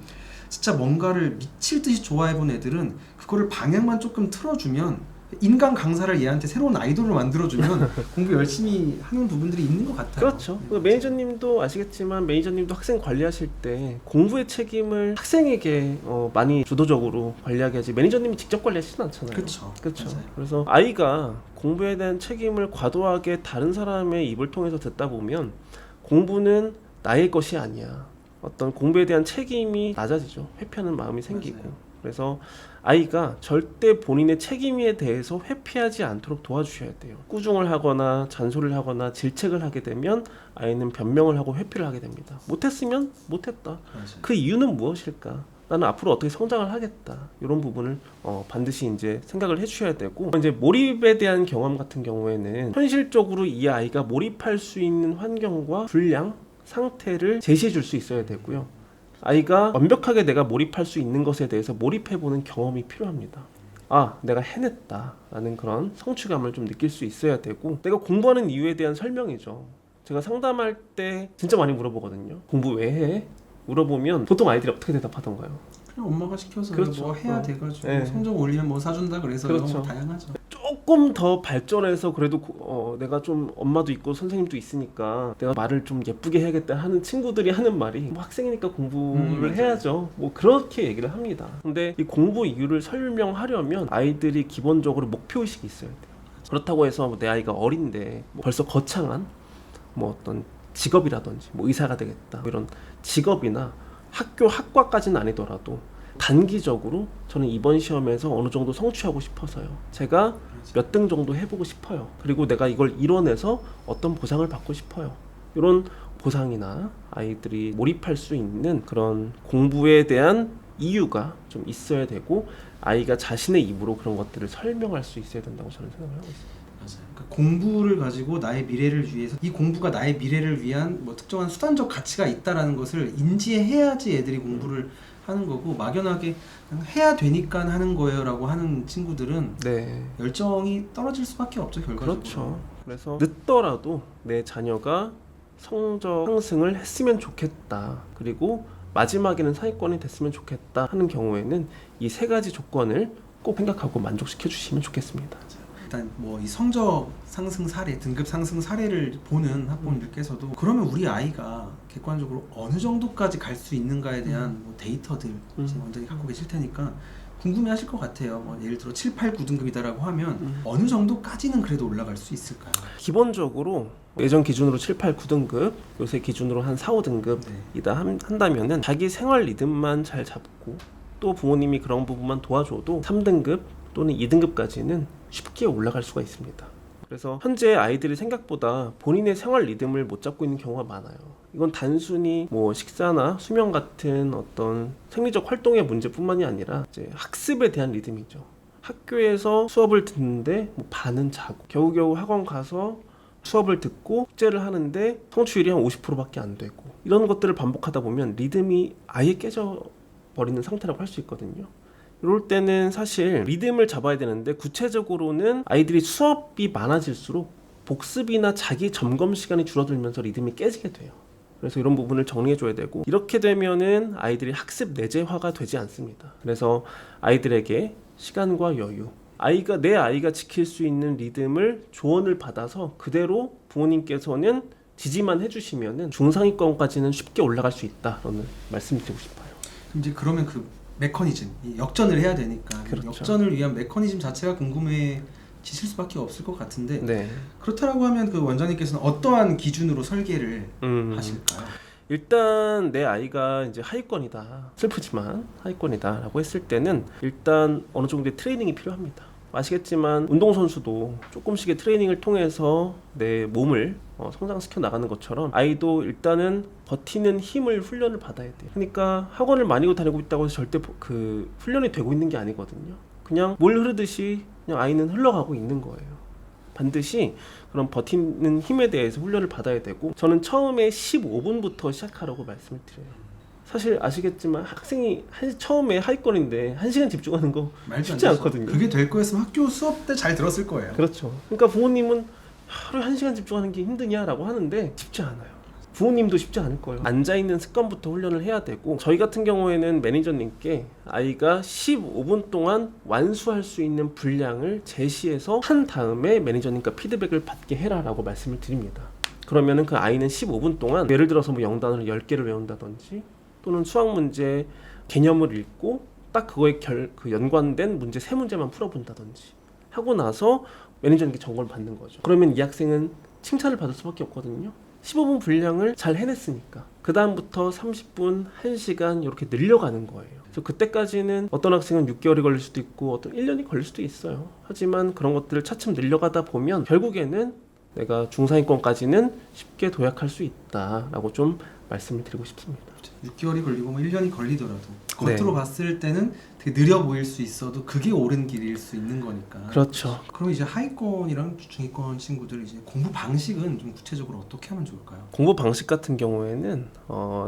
B: 진짜 뭔가를 미칠 듯이 좋아해본 애들은 그거를 방향만 조금 틀어주면, 인간 강사를 얘한테 새로운 아이돌을 만들어주면 공부 열심히 하는 부분들이 있는 것 같아요.
A: 그렇죠. 매니저님도 아시겠지만 매니저님도 학생 관리하실 때 공부의 책임을 학생에게 많이 주도적으로 관리하게 하지 매니저님이 직접 관리하시진 않잖아요.
B: 그렇죠.
A: 그렇죠.
B: 맞아요.
A: 그래서 아이가 공부에 대한 책임을 과도하게 다른 사람의 입을 통해서 듣다 보면 공부는 나의 것이 아니야. 어떤 공부에 대한 책임이 낮아지죠. 회피하는 마음이 생기고.
B: 맞아요.
A: 그래서 아이가 절대 본인의 책임에 대해서 회피하지 않도록 도와주셔야 돼요. 꾸중을 하거나 잔소리를 하거나 질책을 하게 되면 아이는 변명을 하고 회피를 하게 됩니다. 못했으면 못했다.
B: 맞아요.
A: 그 이유는 무엇일까? 나는 앞으로 어떻게 성장을 하겠다. 이런 부분을 반드시 이제 생각을 해주셔야 되고, 이제 몰입에 대한 경험 같은 경우에는 현실적으로 이 아이가 몰입할 수 있는 환경과 분량, 상태를 제시해 줄 수 있어야 되고요. 아이가 완벽하게 내가 몰입할 수 있는 것에 대해서 몰입해보는 경험이 필요합니다. 아, 내가 해냈다 라는 그런 성취감을 좀 느낄 수 있어야 되고, 내가 공부하는 이유에 대한 설명이죠. 제가 상담할 때 진짜 많이 물어보거든요. 공부 왜 해? 물어보면 보통 아이들이 어떻게 대답하던가요?
B: 그냥 엄마가 시켜서
A: 그렇죠.
B: 뭐 해야 돼가지고
A: 네.
B: 성적 올리면 뭐 사준다 그래서
A: 그렇죠.
B: 뭐 다양하죠.
A: 조금 더 발전해서 그래도 내가 좀 엄마도 있고 선생님도 있으니까 내가 말을 좀 예쁘게 해야겠다 하는 친구들이 하는 말이, 뭐 학생이니까 공부를
B: 맞아요.
A: 해야죠. 뭐 그렇게 얘기를 합니다. 근데 이 공부 이유를 설명하려면 아이들이 기본적으로 목표의식이 있어야 돼요. 그렇다고 해서 뭐 내 아이가 어린데 뭐 벌써 거창한 뭐 어떤 직업이라든지 뭐 의사가 되겠다 뭐 이런 직업이나 학교 학과까지는 아니더라도 단기적으로 저는 이번 시험에서 어느 정도 성취하고 싶어서요. 제가 몇 등 정도 해보고 싶어요. 그리고 내가 이걸 이뤄내서 어떤 보상을 받고 싶어요. 이런 보상이나 아이들이 몰입할 수 있는 그런 공부에 대한 이유가 좀 있어야 되고, 아이가 자신의 입으로 그런 것들을 설명할 수 있어야 된다고 저는 생각을 하고 있습니다.
B: 맞아요. 그러니까 공부를 가지고 나의 미래를 위해서, 이 공부가 나의 미래를 위한 뭐 특정한 수단적 가치가 있다라는 것을 인지해야지 애들이 공부를 하는 거고, 막연하게 그냥 해야 되니까 하는 거예요라고 하는 친구들은
A: 네.
B: 열정이 떨어질 수밖에 없죠, 결과적으로.
A: 그렇죠. 그래서 늦더라도 내 자녀가 성적 상승을 했으면 좋겠다. 그리고 마지막에는 상위권이 됐으면 좋겠다 하는 경우에는 이 3가지 조건을 꼭 생각하고 만족시켜 주시면 좋겠습니다.
B: 일단 뭐 이 성적 상승 사례, 등급 상승 사례를 보는 학부모님들께서도 그러면 우리 아이가 객관적으로 어느 정도까지 갈 수 있는가에 대한 뭐 데이터들 지금 원장이 갖고 계실 테니까 궁금해하실 것 같아요. 뭐 예를 들어 7, 8, 9등급이다라고 하면 어느 정도까지는 그래도 올라갈 수 있을까요?
A: 기본적으로 예전 기준으로 7, 8, 9등급, 요새 기준으로 한 4, 5등급이다 한다면은 자기 생활 리듬만 잘 잡고 또 부모님이 그런 부분만 도와줘도 3등급 또는 2등급까지는 쉽게 올라갈 수가 있습니다. 그래서 현재 아이들이 생각보다 본인의 생활 리듬을 못 잡고 있는 경우가 많아요. 이건 단순히 뭐 식사나 수면 같은 어떤 생리적 활동의 문제뿐만이 아니라 이제 학습에 대한 리듬이죠. 학교에서 수업을 듣는데 뭐 반은 자고 겨우겨우 학원 가서 수업을 듣고 숙제를 하는데 성취율이 한 50%밖에 안 되고 이런 것들을 반복하다 보면 리듬이 아예 깨져버리는 상태라고 할 수 있거든요. 이럴 때는 사실 리듬을 잡아야 되는데 구체적으로는 아이들이 수업이 많아질수록 복습이나 자기 점검 시간이 줄어들면서 리듬이 깨지게 돼요. 그래서 이런 부분을 정리해 줘야 되고 이렇게 되면은 아이들이 학습 내재화가 되지 않습니다. 그래서 아이들에게 시간과 여유, 내 아이가 지킬 수 있는 리듬을 조언을 받아서 그대로 부모님께서는 지지만 해주시면은 중상위권까지는 쉽게 올라갈 수 있다라는 말씀드리고 싶어요.
B: 이제 그러면 그 메커니즘, 이 역전을 해야 되니까
A: 그렇죠.
B: 역전을 위한 메커니즘 자체가 궁금해지실 수밖에 없을 것 같은데
A: 네.
B: 그렇다라고 하면 그 원장님께서는 어떠한 기준으로 설계를 하실까요?
A: 일단 내 아이가 이제 하위권이다, 슬프지만 하위권이다라고 했을 때는 일단 어느 정도의 트레이닝이 필요합니다. 아시겠지만 운동선수도 조금씩의 트레이닝을 통해서 내 몸을 성장시켜 나가는 것처럼 아이도 일단은 버티는 힘을 훈련을 받아야 돼요. 그러니까 학원을 많이 다니고 있다고 해서 절대 그 훈련이 되고 있는 게 아니거든요. 그냥 물 흐르듯이 그냥 아이는 흘러가고 있는 거예요. 반드시 그런 버티는 힘에 대해서 훈련을 받아야 되고 저는 처음에 15분부터 시작하라고 말씀을 드려요. 사실 아시겠지만 학생이 처음에 하위권인데 1시간 집중하는 거 쉽지 않거든요.
B: 그게 될 거였으면 학교 수업 때 잘 들었을 거예요.
A: 그렇죠. 그러니까 부모님은 하루에 1시간 집중하는 게 힘드냐라고 하는데 쉽지 않아요. 부모님도 쉽지 않을 거예요. 앉아있는 습관부터 훈련을 해야 되고 저희 같은 경우에는 매니저님께 아이가 15분 동안 완수할 수 있는 분량을 제시해서 한 다음에 매니저님과 피드백을 받게 해라라고 말씀을 드립니다. 그러면은 그 아이는 15분 동안 예를 들어서 뭐 영단어를 10개를 외운다든지 또는 수학 문제 개념을 읽고 딱 그거에 연관된 문제 3문제만 풀어본다든지 하고 나서 매니저님께 점검을 받는 거죠. 그러면 이 학생은 칭찬을 받을 수밖에 없거든요. 15분 분량을 잘 해냈으니까 그 다음부터 30분, 1시간 이렇게 늘려가는 거예요. 그래서 그때까지는 어떤 학생은 6개월이 걸릴 수도 있고 어떤 1년이 걸릴 수도 있어요. 하지만 그런 것들을 차츰 늘려가다 보면 결국에는 내가 중상위권까지는 쉽게 도약할 수 있다라고 좀 말씀을 드리고 싶습니다.
B: 6개월이 걸리고 뭐 1년이 걸리더라도 겉으로 봤을 때는 되게 느려 보일 수 있어도 그게 옳은 길일 수 있는 거니까.
A: 그렇죠.
B: 그럼 이제 하위권이랑 중위권 친구들 이제 공부 방식은 좀 구체적으로 어떻게 하면 좋을까요?
A: 공부 방식 같은 경우에는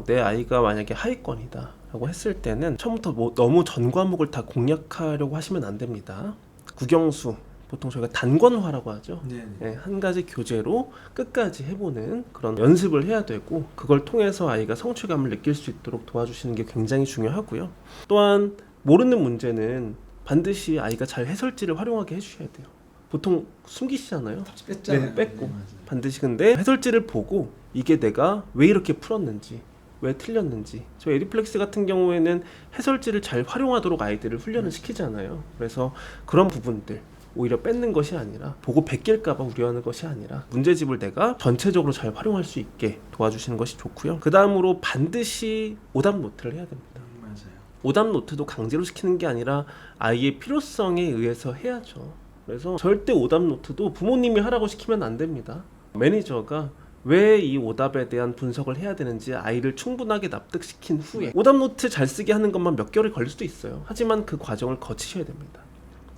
A: 내 아이가 만약에 하위권이다 라고 했을 때는 처음부터 뭐 너무 전 과목을 다 공략하려고 하시면 안 됩니다. 국영수 보통 저희가 단권화라고 하죠. 네, 한 가지 교재로 끝까지 해보는 그런 연습을 해야 되고 그걸 통해서 아이가 성취감을 느낄 수 있도록 도와주시는 게 굉장히 중요하고요. 또한 모르는 문제는 반드시 아이가 잘 해설지를 활용하게 해주셔야 돼요. 보통 숨기시잖아요.
B: 뺐잖아요.
A: 네, 뺐고 반드시 근데 해설지를 보고 이게 내가 왜 이렇게 풀었는지 왜 틀렸는지 저희 에듀플렉스 같은 경우에는 해설지를 잘 활용하도록 아이들을 훈련을 시키잖아요. 그래서 그런 부분들 오히려 뺏는 것이 아니라 보고 베낄까봐 우려하는 것이 아니라 문제집을 내가 전체적으로 잘 활용할 수 있게 도와주시는 것이 좋고요. 그 다음으로 반드시 오답 노트를 해야 됩니다.
B: 맞아요.
A: 오답 노트도 강제로 시키는 게 아니라 아이의 필요성에 의해서 해야죠. 그래서 절대 오답 노트도 부모님이 하라고 시키면 안 됩니다. 매니저가 왜 이 오답에 대한 분석을 해야 되는지 아이를 충분하게 납득시킨 후에 오답 노트 잘 쓰게 하는 것만 몇 개월이 걸릴 수도 있어요. 하지만 그 과정을 거치셔야 됩니다.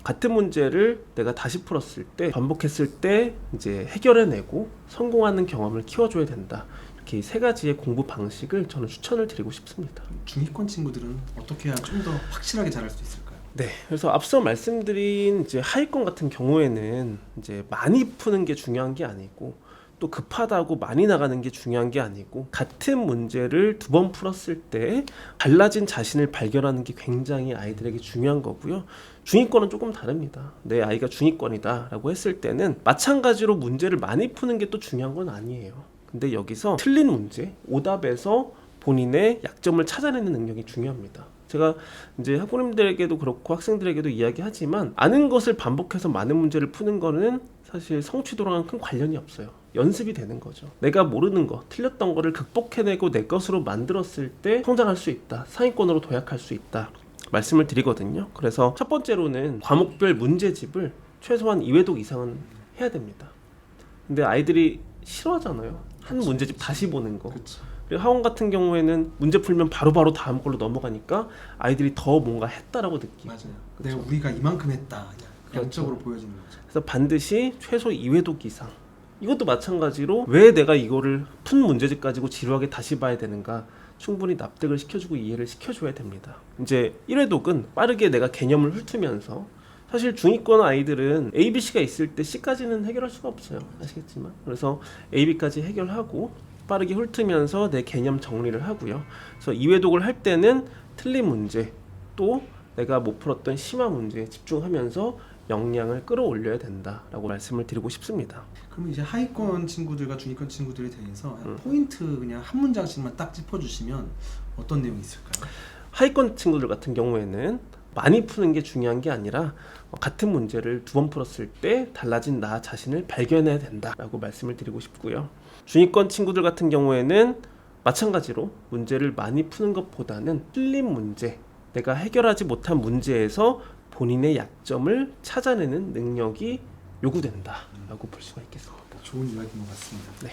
A: 같은 문제를 내가 다시 풀었을 때 반복했을 때 이제 해결해내고 성공하는 경험을 키워줘야 된다. 이렇게 세 가지의 공부 방식을 저는 추천을 드리고 싶습니다.
B: 중위권 친구들은 어떻게 해야 좀 더 확실하게 잘할 수 있을까요?
A: 네, 그래서 앞서 말씀드린 이제 하위권 같은 경우에는 이제 많이 푸는 게 중요한 게 아니고 또 급하다고 많이 나가는 게 중요한 게 아니고 같은 문제를 2번 풀었을 때 달라진 자신을 발견하는 게 굉장히 아이들에게 중요한 거고요. 중위권은 조금 다릅니다. 내 아이가 중위권이다 라고 했을 때는 마찬가지로 문제를 많이 푸는 게 또 중요한 건 아니에요. 근데 여기서 틀린 문제, 오답에서 본인의 약점을 찾아내는 능력이 중요합니다. 제가 이제 학부모님들에게도 그렇고 학생들에게도 이야기하지만 아는 것을 반복해서 많은 문제를 푸는 거는 사실 성취도랑은 큰 관련이 없어요. 연습이 되는 거죠. 내가 모르는 거, 틀렸던 거를 극복해내고 내 것으로 만들었을 때 성장할 수 있다. 상위권으로 도약할 수 있다. 말씀을 드리거든요. 그래서 첫 번째로는 과목별 문제집을 최소한 2회독 이상은 해야 됩니다. 근데 아이들이 싫어하잖아요. 한 문제집 다시 보는 거.
B: 그렇죠.
A: 그리고 학원 같은 경우에는 문제 풀면 바로바로 다음 걸로 넘어가니까 아이들이 더 뭔가 했다라고 느끼고.
B: 맞아요.
A: 그렇죠.
B: 우리가 이만큼 했다. 그냥
A: 그렇죠.
B: 양적으로 보여지는 거죠.
A: 그래서 반드시 최소 2회독 이상. 이것도 마찬가지로 왜 내가 이거를 푼 문제집 가지고 지루하게 다시 봐야 되는가, 충분히 납득을 시켜주고 이해를 시켜줘야 됩니다. 이제 1회독은 빠르게 내가 개념을 훑으면서, 사실 중위권 아이들은 A, B, C가 있을 때 C까지는 해결할 수가 없어요. 아시겠지만. 그래서 A, B까지 해결하고 빠르게 훑으면서 내 개념 정리를 하고요. 그래서 2회독을 할 때는 틀린 문제, 또 내가 못 풀었던 심화 문제에 집중하면서 역량을 끌어올려야 된다라고 말씀을 드리고 싶습니다.
B: 그러면 이제 하위권 친구들과 중위권 친구들에 대해서 포인트 그냥 한 문장씩만 딱 짚어주시면 어떤 내용이 있을까요?
A: 하위권 친구들 같은 경우에는 많이 푸는 게 중요한 게 아니라 같은 문제를 2번 풀었을 때 달라진 나 자신을 발견해야 된다라고 말씀을 드리고 싶고요. 중위권 친구들 같은 경우에는 마찬가지로 문제를 많이 푸는 것보다는 틀린 문제, 내가 해결하지 못한 문제에서 본인의 약점을 찾아내는 능력이 요구된다라고 볼 수가 있겠습니다.
B: 좋은 이야기인 것 같습니다.
A: 네.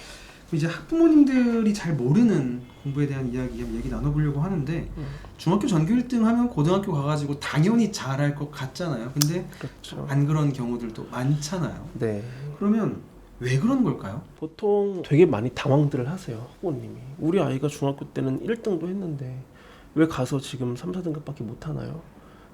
B: 이제 학부모님들이 잘 모르는 공부에 대한 얘기 나눠보려고 하는데 중학교 전교 1등 하면 고등학교 가가지고 당연히 잘할 것 같잖아요. 근데
A: 그렇죠.
B: 안 그런 경우들도 많잖아요.
A: 네.
B: 그러면 왜 그런 걸까요?
A: 보통 되게 많이 당황들을 하세요. 학부모님이. 우리 아이가 중학교 때는 1등도 했는데 왜 가서 지금 3, 4등급밖에 못 하나요?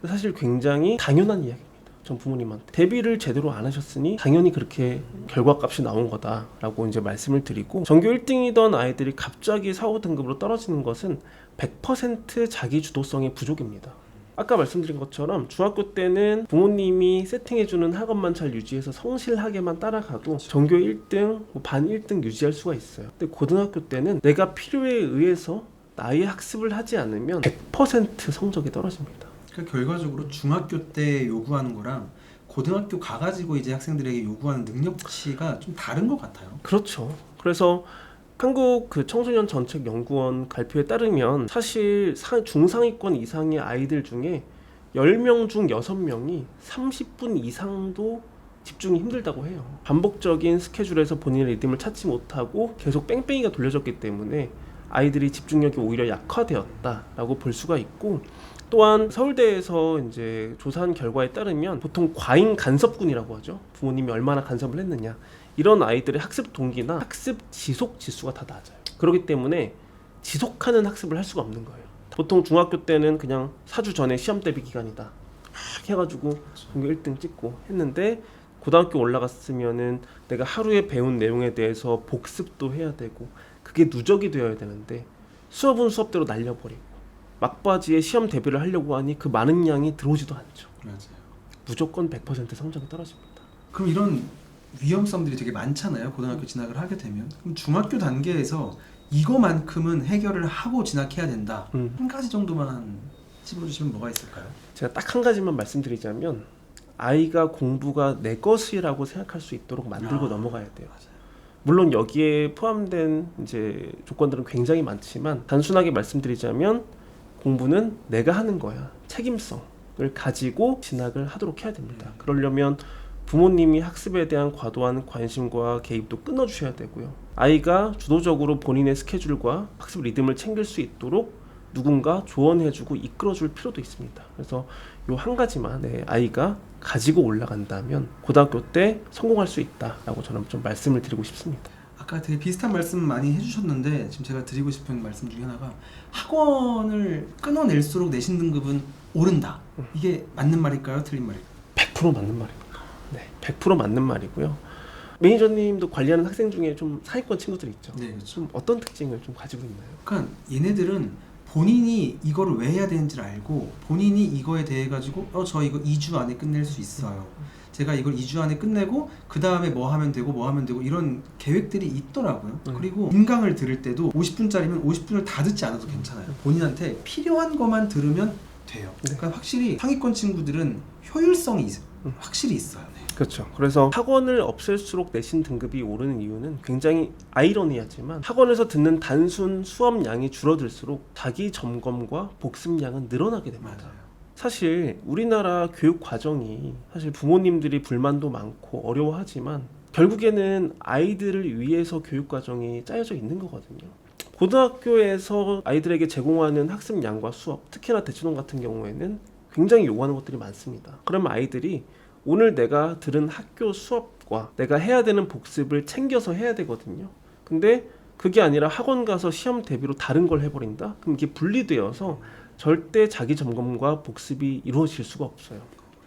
A: 사실 굉장히 당연한 이야기입니다. 전 부모님한테 대비를 제대로 안 하셨으니 당연히 그렇게 결과값이 나온 거다라고 이제 말씀을 드리고, 전교 1등이던 아이들이 갑자기 4, 5등급으로 떨어지는 것은 100% 자기 주도성의 부족입니다. 아까 말씀드린 것처럼 중학교 때는 부모님이 세팅해주는 학원만 잘 유지해서 성실하게만 따라가도 전교 1등, 반 1등 유지할 수가 있어요. 근데 고등학교 때는 내가 필요에 의해서 나의 학습을 하지 않으면 100% 성적이 떨어집니다.
B: 그러니까 결과적으로 중학교 때 요구하는 거랑 고등학교 가가지고 이제 학생들에게 요구하는 능력치가 좀 다른 것 같아요.
A: 그렇죠. 그래서 한국 그 청소년 정책 연구원 발표에 따르면 사실 중상위권 이상의 아이들 중에 10명 중 6명이 30분 이상도 집중이 힘들다고 해요. 반복적인 스케줄에서 본인의 리듬을 찾지 못하고 계속 뺑뺑이가 돌려졌기 때문에 아이들이 집중력이 오히려 약화되었다라고 볼 수가 있고, 또한 서울대에서 이제 조사한 결과에 따르면 보통 과잉 간섭군이라고 하죠. 부모님이 얼마나 간섭을 했느냐. 이런 아이들의 학습 동기나 학습 지속 지수가 다 낮아요. 그렇기 때문에 지속하는 학습을 할 수가 없는 거예요. 보통 중학교 때는 그냥 4주 전에 시험 대비 기간이다 막 해가지고 전교 1등 찍고 했는데, 고등학교 올라갔으면은 내가 하루에 배운 내용에 대해서 복습도 해야 되고 그게 누적이 되어야 되는데 수업은 수업대로 날려버리고 막바지에 시험 대비를 하려고 하니 그 많은 양이 들어오지도 않죠.
B: 맞아요.
A: 무조건 100% 성적이 떨어집니다.
B: 그럼 이런 위험성들이 되게 많잖아요. 고등학교 진학을 하게 되면. 그럼 중학교 단계에서 이거만큼은 해결을 하고 진학해야 된다. 한 가지 정도만 찝어주시면 뭐가 있을까요?
A: 제가 딱 한 가지만 말씀드리자면, 아이가 공부가 내 것이라고 생각할 수 있도록 만들고 넘어가야 돼요.
B: 맞아요.
A: 물론 여기에 포함된 이제 조건들은 굉장히 많지만 단순하게 말씀드리자면 공부는 내가 하는 거야. 책임성을 가지고 진학을 하도록 해야 됩니다. 그러려면 부모님이 학습에 대한 과도한 관심과 개입도 끊어주셔야 되고요. 아이가 주도적으로 본인의 스케줄과 학습 리듬을 챙길 수 있도록 누군가 조언해주고 이끌어줄 필요도 있습니다. 그래서 요 한 가지만 내 아이가 가지고 올라간다면 고등학교 때 성공할 수 있다라고 저는 좀 말씀을 드리고 싶습니다.
B: 아까 되게 비슷한 말씀 많이 해주셨는데 지금 제가 드리고 싶은 말씀 중에 하나가 학원을 끊어낼수록 내신 등급은 오른다. 이게 맞는 말일까요? 틀린 말일까요?
A: 100% 맞는 말입니다. 네, 100% 맞는 말이고요. 매니저님도 관리하는 학생 중에 좀 상위권 친구들 있죠.
B: 네, 그렇죠.
A: 좀 어떤 특징을 좀 가지고 있나요?
B: 그러니까 얘네들은 본인이 이거를 왜 해야 되는지를 알고 본인이 이거에 대해 가지고 저 이거 2주 안에 끝낼 수 있어요. 제가 이걸 2주 안에 끝내고 그 다음에 뭐 하면 되고 이런 계획들이 있더라고요. 그리고 인강을 들을 때도 50분짜리면 50분을 다 듣지 않아도 괜찮아요. 본인한테 필요한 것만 들으면 돼요. 그러니까 확실히 상위권 친구들은 효율성이 확실히 있어요. 네.
A: 그렇죠. 그래서 학원을 없앨수록 내신 등급이 오르는 이유는 굉장히 아이러니하지만 학원에서 듣는 단순 수업량이 줄어들수록 자기 점검과 복습량은 늘어나게 됩니다.
B: 맞아요.
A: 사실 우리나라 교육 과정이 사실 부모님들이 불만도 많고 어려워하지만 결국에는 아이들을 위해서 교육 과정이 짜여져 있는 거거든요. 고등학교에서 아이들에게 제공하는 학습량과 수업, 특히나 대치동 같은 경우에는 굉장히 요구하는 것들이 많습니다. 그러면 아이들이 오늘 내가 들은 학교 수업과 내가 해야 되는 복습을 챙겨서 해야 되거든요. 근데 그게 아니라 학원 가서 시험 대비로 다른 걸 해버린다? 그럼 이게 분리되어서 절대 자기 점검과 복습이 이루어질 수가 없어요.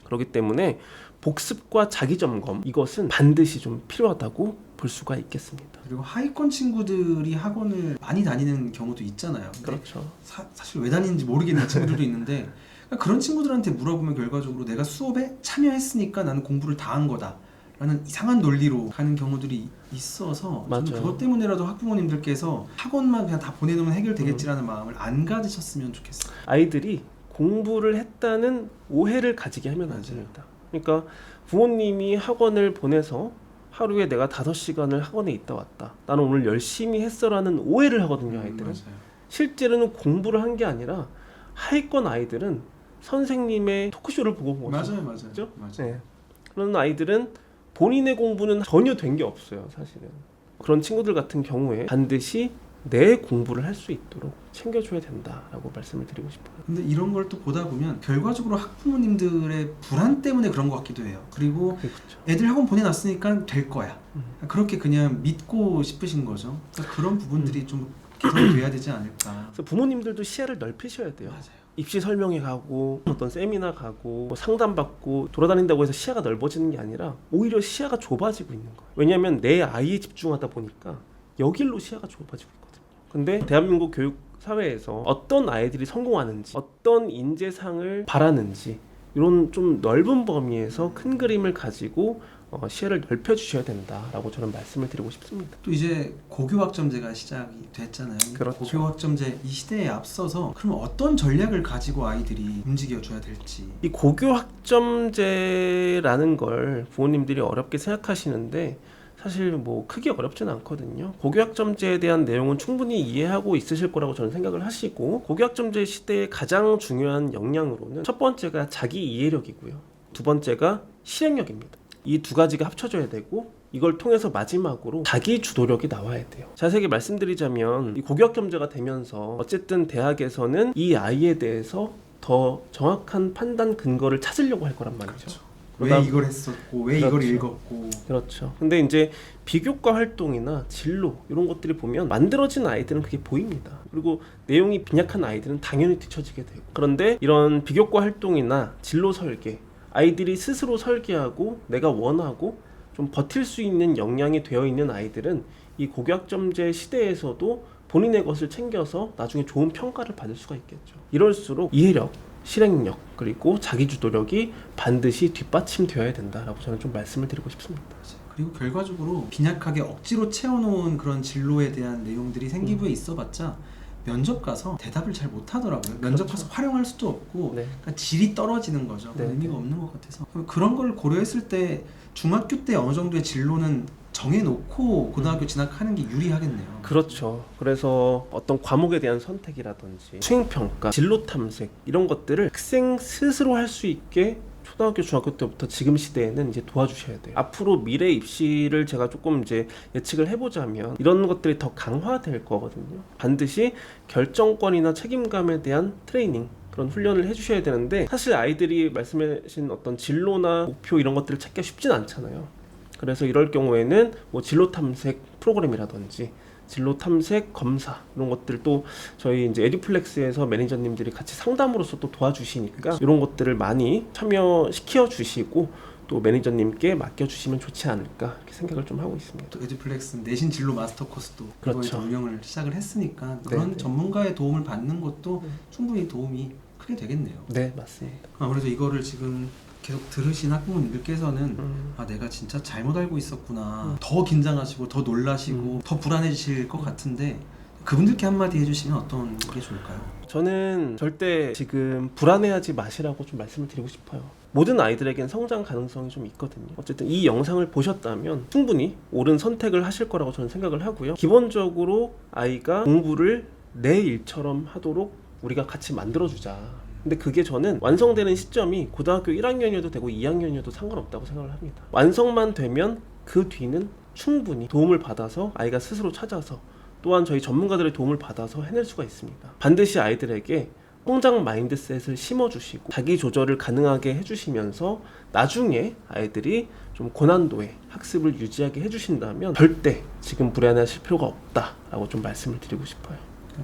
A: 그렇기 때문에 복습과 자기 점검, 이것은 반드시 좀 필요하다고 볼 수가 있겠습니다.
B: 그리고 하위권 친구들이 학원을 많이 다니는 경우도 있잖아요.
A: 그렇죠.
B: 사실 왜 다니는지 모르겠는 친구들도 있는데 그런 친구들한테 물어보면 결과적으로 내가 수업에 참여했으니까 나는 공부를 다 한 거다 라는 이상한 논리로 가는 경우들이 있어서
A: 맞아요.
B: 저는 그것 때문에라도 학부모님들께서 학원만 그냥 다 보내놓으면 해결되겠지라는 마음을 안 가지셨으면 좋겠어요.
A: 아이들이 공부를 했다는 오해를 가지게 하면 안 됩니다. 그러니까 부모님이 학원을 보내서 하루에 내가 5시간을 학원에 있다 왔다, 나는 오늘 열심히 했어라는 오해를 하거든요. 아이들은
B: 맞아요.
A: 실제로는 공부를 한 게 아니라 하위권 아이들은 선생님의 토크쇼를 보고 온 거죠.
B: 맞아요.
A: 그렇죠?
B: 맞아요.
A: 네. 그런 아이들은 본인의 공부는 전혀 된 게 없어요. 사실은 그런 친구들 같은 경우에 반드시 내 공부를 할 수 있도록 챙겨줘야 된다라고 말씀을 드리고 싶어요.
B: 근데 이런 걸 또 보다 보면 결과적으로 학부모님들의 불안 때문에 그런 것 같기도 해요. 그리고
A: 그렇죠.
B: 애들 학원 보내놨으니까 될 거야. 그렇게 그냥 믿고 싶으신 거죠. 그러니까 그런 부분들이 좀 개선이 돼야 되지 않을까.
A: 그래서 부모님들도 시야를 넓히셔야 돼요.
B: 맞아요.
A: 입시 설명회 가고 어떤 세미나 가고 뭐 상담받고 돌아다닌다고 해서 시야가 넓어지는 게 아니라 오히려 시야가 좁아지고 있는 거예요. 왜냐하면 내 아이에 집중하다 보니까 여길로 시야가 좁아지고 있거든요. 근데 대한민국 교육 사회에서 어떤 아이들이 성공하는지, 어떤 인재상을 바라는지, 이런 좀 넓은 범위에서 큰 그림을 가지고 시야를 넓혀주셔야 된다라고 저는 말씀을 드리고 싶습니다.
B: 또 이제 고교학점제가 시작이 됐잖아요.
A: 그렇죠.
B: 고교학점제 이 시대에 앞서서 그럼 어떤 전략을 가지고 아이들이 움직여줘야 될지.
A: 이 고교학점제라는 걸 부모님들이 어렵게 생각하시는데 사실 뭐 크게 어렵지는 않거든요. 고교학점제에 대한 내용은 충분히 이해하고 있으실 거라고 저는 생각을 하시고, 고교학점제 시대의 가장 중요한 역량으로는 첫 번째가 자기 이해력이고요, 두 번째가 실행력입니다. 이 두 가지가 합쳐져야 되고, 이걸 통해서 마지막으로 자기 주도력이 나와야 돼요. 자세하게 말씀드리자면 이 고교학점제가 되면서 어쨌든 대학에서는 이 아이에 대해서 더 정확한 판단 근거를 찾으려고 할 거란 말이죠.
B: 그렇죠. 왜 이걸 했었고 왜 이걸
A: 그렇죠.
B: 읽었고.
A: 그렇죠. 근데 이제 비교과 활동이나 진로 이런 것들이 보면 만들어진 아이들은 그게 보입니다. 그리고 내용이 빈약한 아이들은 당연히 뒤처지게 되고, 그런데 이런 비교과 활동이나 진로 설계, 아이들이 스스로 설계하고 내가 원하고 좀 버틸 수 있는 역량이 되어 있는 아이들은 이 고교학점제 시대에서도 본인의 것을 챙겨서 나중에 좋은 평가를 받을 수가 있겠죠. 이럴수록 이해력, 실행력, 그리고 자기주도력이 반드시 뒷받침되어야 된다라고 저는 좀 말씀을 드리고 싶습니다.
B: 그리고 결과적으로 빈약하게 억지로 채워놓은 그런 진로에 대한 내용들이 생기부에 있어봤자 면접 가서 대답을 잘 못하더라고요. 면접 가서 활용할 수도 없고
A: 네.
B: 그러니까 질이 떨어지는 거죠.
A: 네,
B: 의미가
A: 네.
B: 없는 것 같아서 그런 걸 고려했을 때 중학교 때 어느 정도의 진로는 정해놓고 고등학교 진학하는 게 유리하겠네요.
A: 그렇죠. 그래서 어떤 과목에 대한 선택이라든지 수행평가, 진로 탐색 이런 것들을 학생 스스로 할 수 있게 초등학교, 중학교 때부터 지금 시대에는 이제 도와주셔야 돼요. 앞으로 미래 입시를 제가 조금 이제 예측을 해보자면 이런 것들이 더 강화될 거거든요. 반드시 결정권이나 책임감에 대한 트레이닝, 그런 훈련을 해주셔야 되는데, 사실 아이들이 말씀하신 어떤 진로나 목표 이런 것들을 찾기가 쉽진 않잖아요. 그래서 이럴 경우에는 뭐 진로 탐색 프로그램이라든지 진로 탐색 검사 이런 것들도 저희 이제 에듀플렉스에서 매니저님들이 같이 상담으로서 또 도와주시니까 이런 것들을 많이 참여시켜 주시고 또 매니저님께 맡겨주시면 좋지 않을까 이렇게 생각을 좀 하고 있습니다.
B: 또 에듀플렉스 내신 진로 마스터 코스도
A: 그렇죠.
B: 이번에 운영을 시작을 했으니까 그런
A: 네.
B: 전문가의 도움을 받는 것도 충분히 도움이 크게 되겠네요.
A: 네, 맞습니다.
B: 아무래도 이거를 지금 계속 들으신 학부모님들께서는 아 내가 진짜 잘못 알고 있었구나, 더 긴장하시고 더 놀라시고 더 불안해지실 것 같은데 그분들께 한마디 해주시면 어떤 게 좋을까요?
A: 저는 절대 지금 불안해하지 마시라고 좀 말씀을 드리고 싶어요. 모든 아이들에겐 성장 가능성이 좀 있거든요. 어쨌든 이 영상을 보셨다면 충분히 옳은 선택을 하실 거라고 저는 생각을 하고요. 기본적으로 아이가 공부를 내 일처럼 하도록 우리가 같이 만들어주자. 근데 그게 저는 완성되는 시점이 고등학교 1학년이어도 되고 2학년이어도 상관없다고 생각을 합니다. 완성만 되면 그 뒤는 충분히 도움을 받아서 아이가 스스로 찾아서 또한 저희 전문가들의 도움을 받아서 해낼 수가 있습니다. 반드시 아이들에게 성장 마인드셋을 심어주시고 자기 조절을 가능하게 해주시면서 나중에 아이들이 좀 고난도의 학습을 유지하게 해주신다면 절대 지금 불안해하실 필요가 없다라고 좀 말씀을 드리고 싶어요.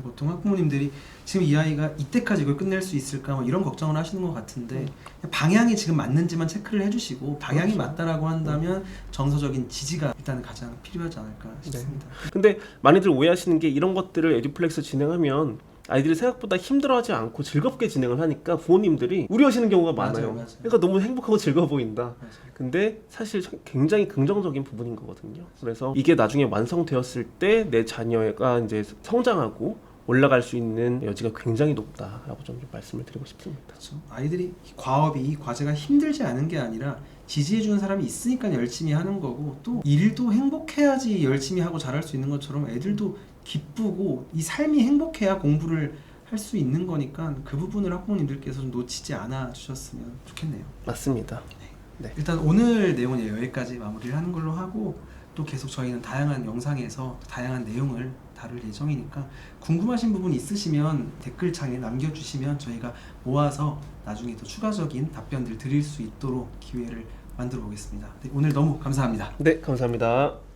B: 보통 학부모님들이 지금 이 아이가 이때까지 이걸 끝낼 수 있을까 뭐 이런 걱정을 하시는 것 같은데 방향이 지금 맞는지만 체크를 해주시고 방향이
A: 그렇죠.
B: 맞다라고 한다면 정서적인 지지가 일단 가장 필요하지 않을까 싶습니다.
A: 근데 많이들 오해하시는 게 이런 것들을 에듀플렉스 진행하면 아이들이 생각보다 힘들어하지 않고 즐겁게 진행을 하니까 부모님들이 우려하시는 경우가 많아요.
B: 맞아요.
A: 그러니까 너무 행복하고 즐거워 보인다.
B: 맞아요.
A: 근데 사실 굉장히 긍정적인 부분인 거거든요. 그래서 이게 나중에 완성되었을 때 내 자녀가 이제 성장하고 올라갈 수 있는 여지가 굉장히 높다라고 좀 말씀을 드리고 싶습니다.
B: 그렇죠. 아이들이 이 과업이 이 과제가 힘들지 않은 게 아니라 지지해주는 사람이 있으니까 열심히 하는 거고 또 일도 행복해야지 열심히 하고 잘할 수 있는 것처럼 애들도 기쁘고 이 삶이 행복해야 공부를 할 수 있는 거니까 그 부분을 학부모님들께서 좀 놓치지 않아 주셨으면 좋겠네요.
A: 맞습니다.
B: 일단 오늘 내용은 여기까지 마무리를 하는 걸로 하고 또 계속 저희는 다양한 영상에서 다양한 내용을 다룰 예정이니까 궁금하신 부분 있으시면 댓글창에 남겨주시면 저희가 모아서 나중에 더 추가적인 답변들 드릴 수 있도록 기회를 만들어 보겠습니다. 네, 오늘 너무 감사합니다.
A: 네, 감사합니다.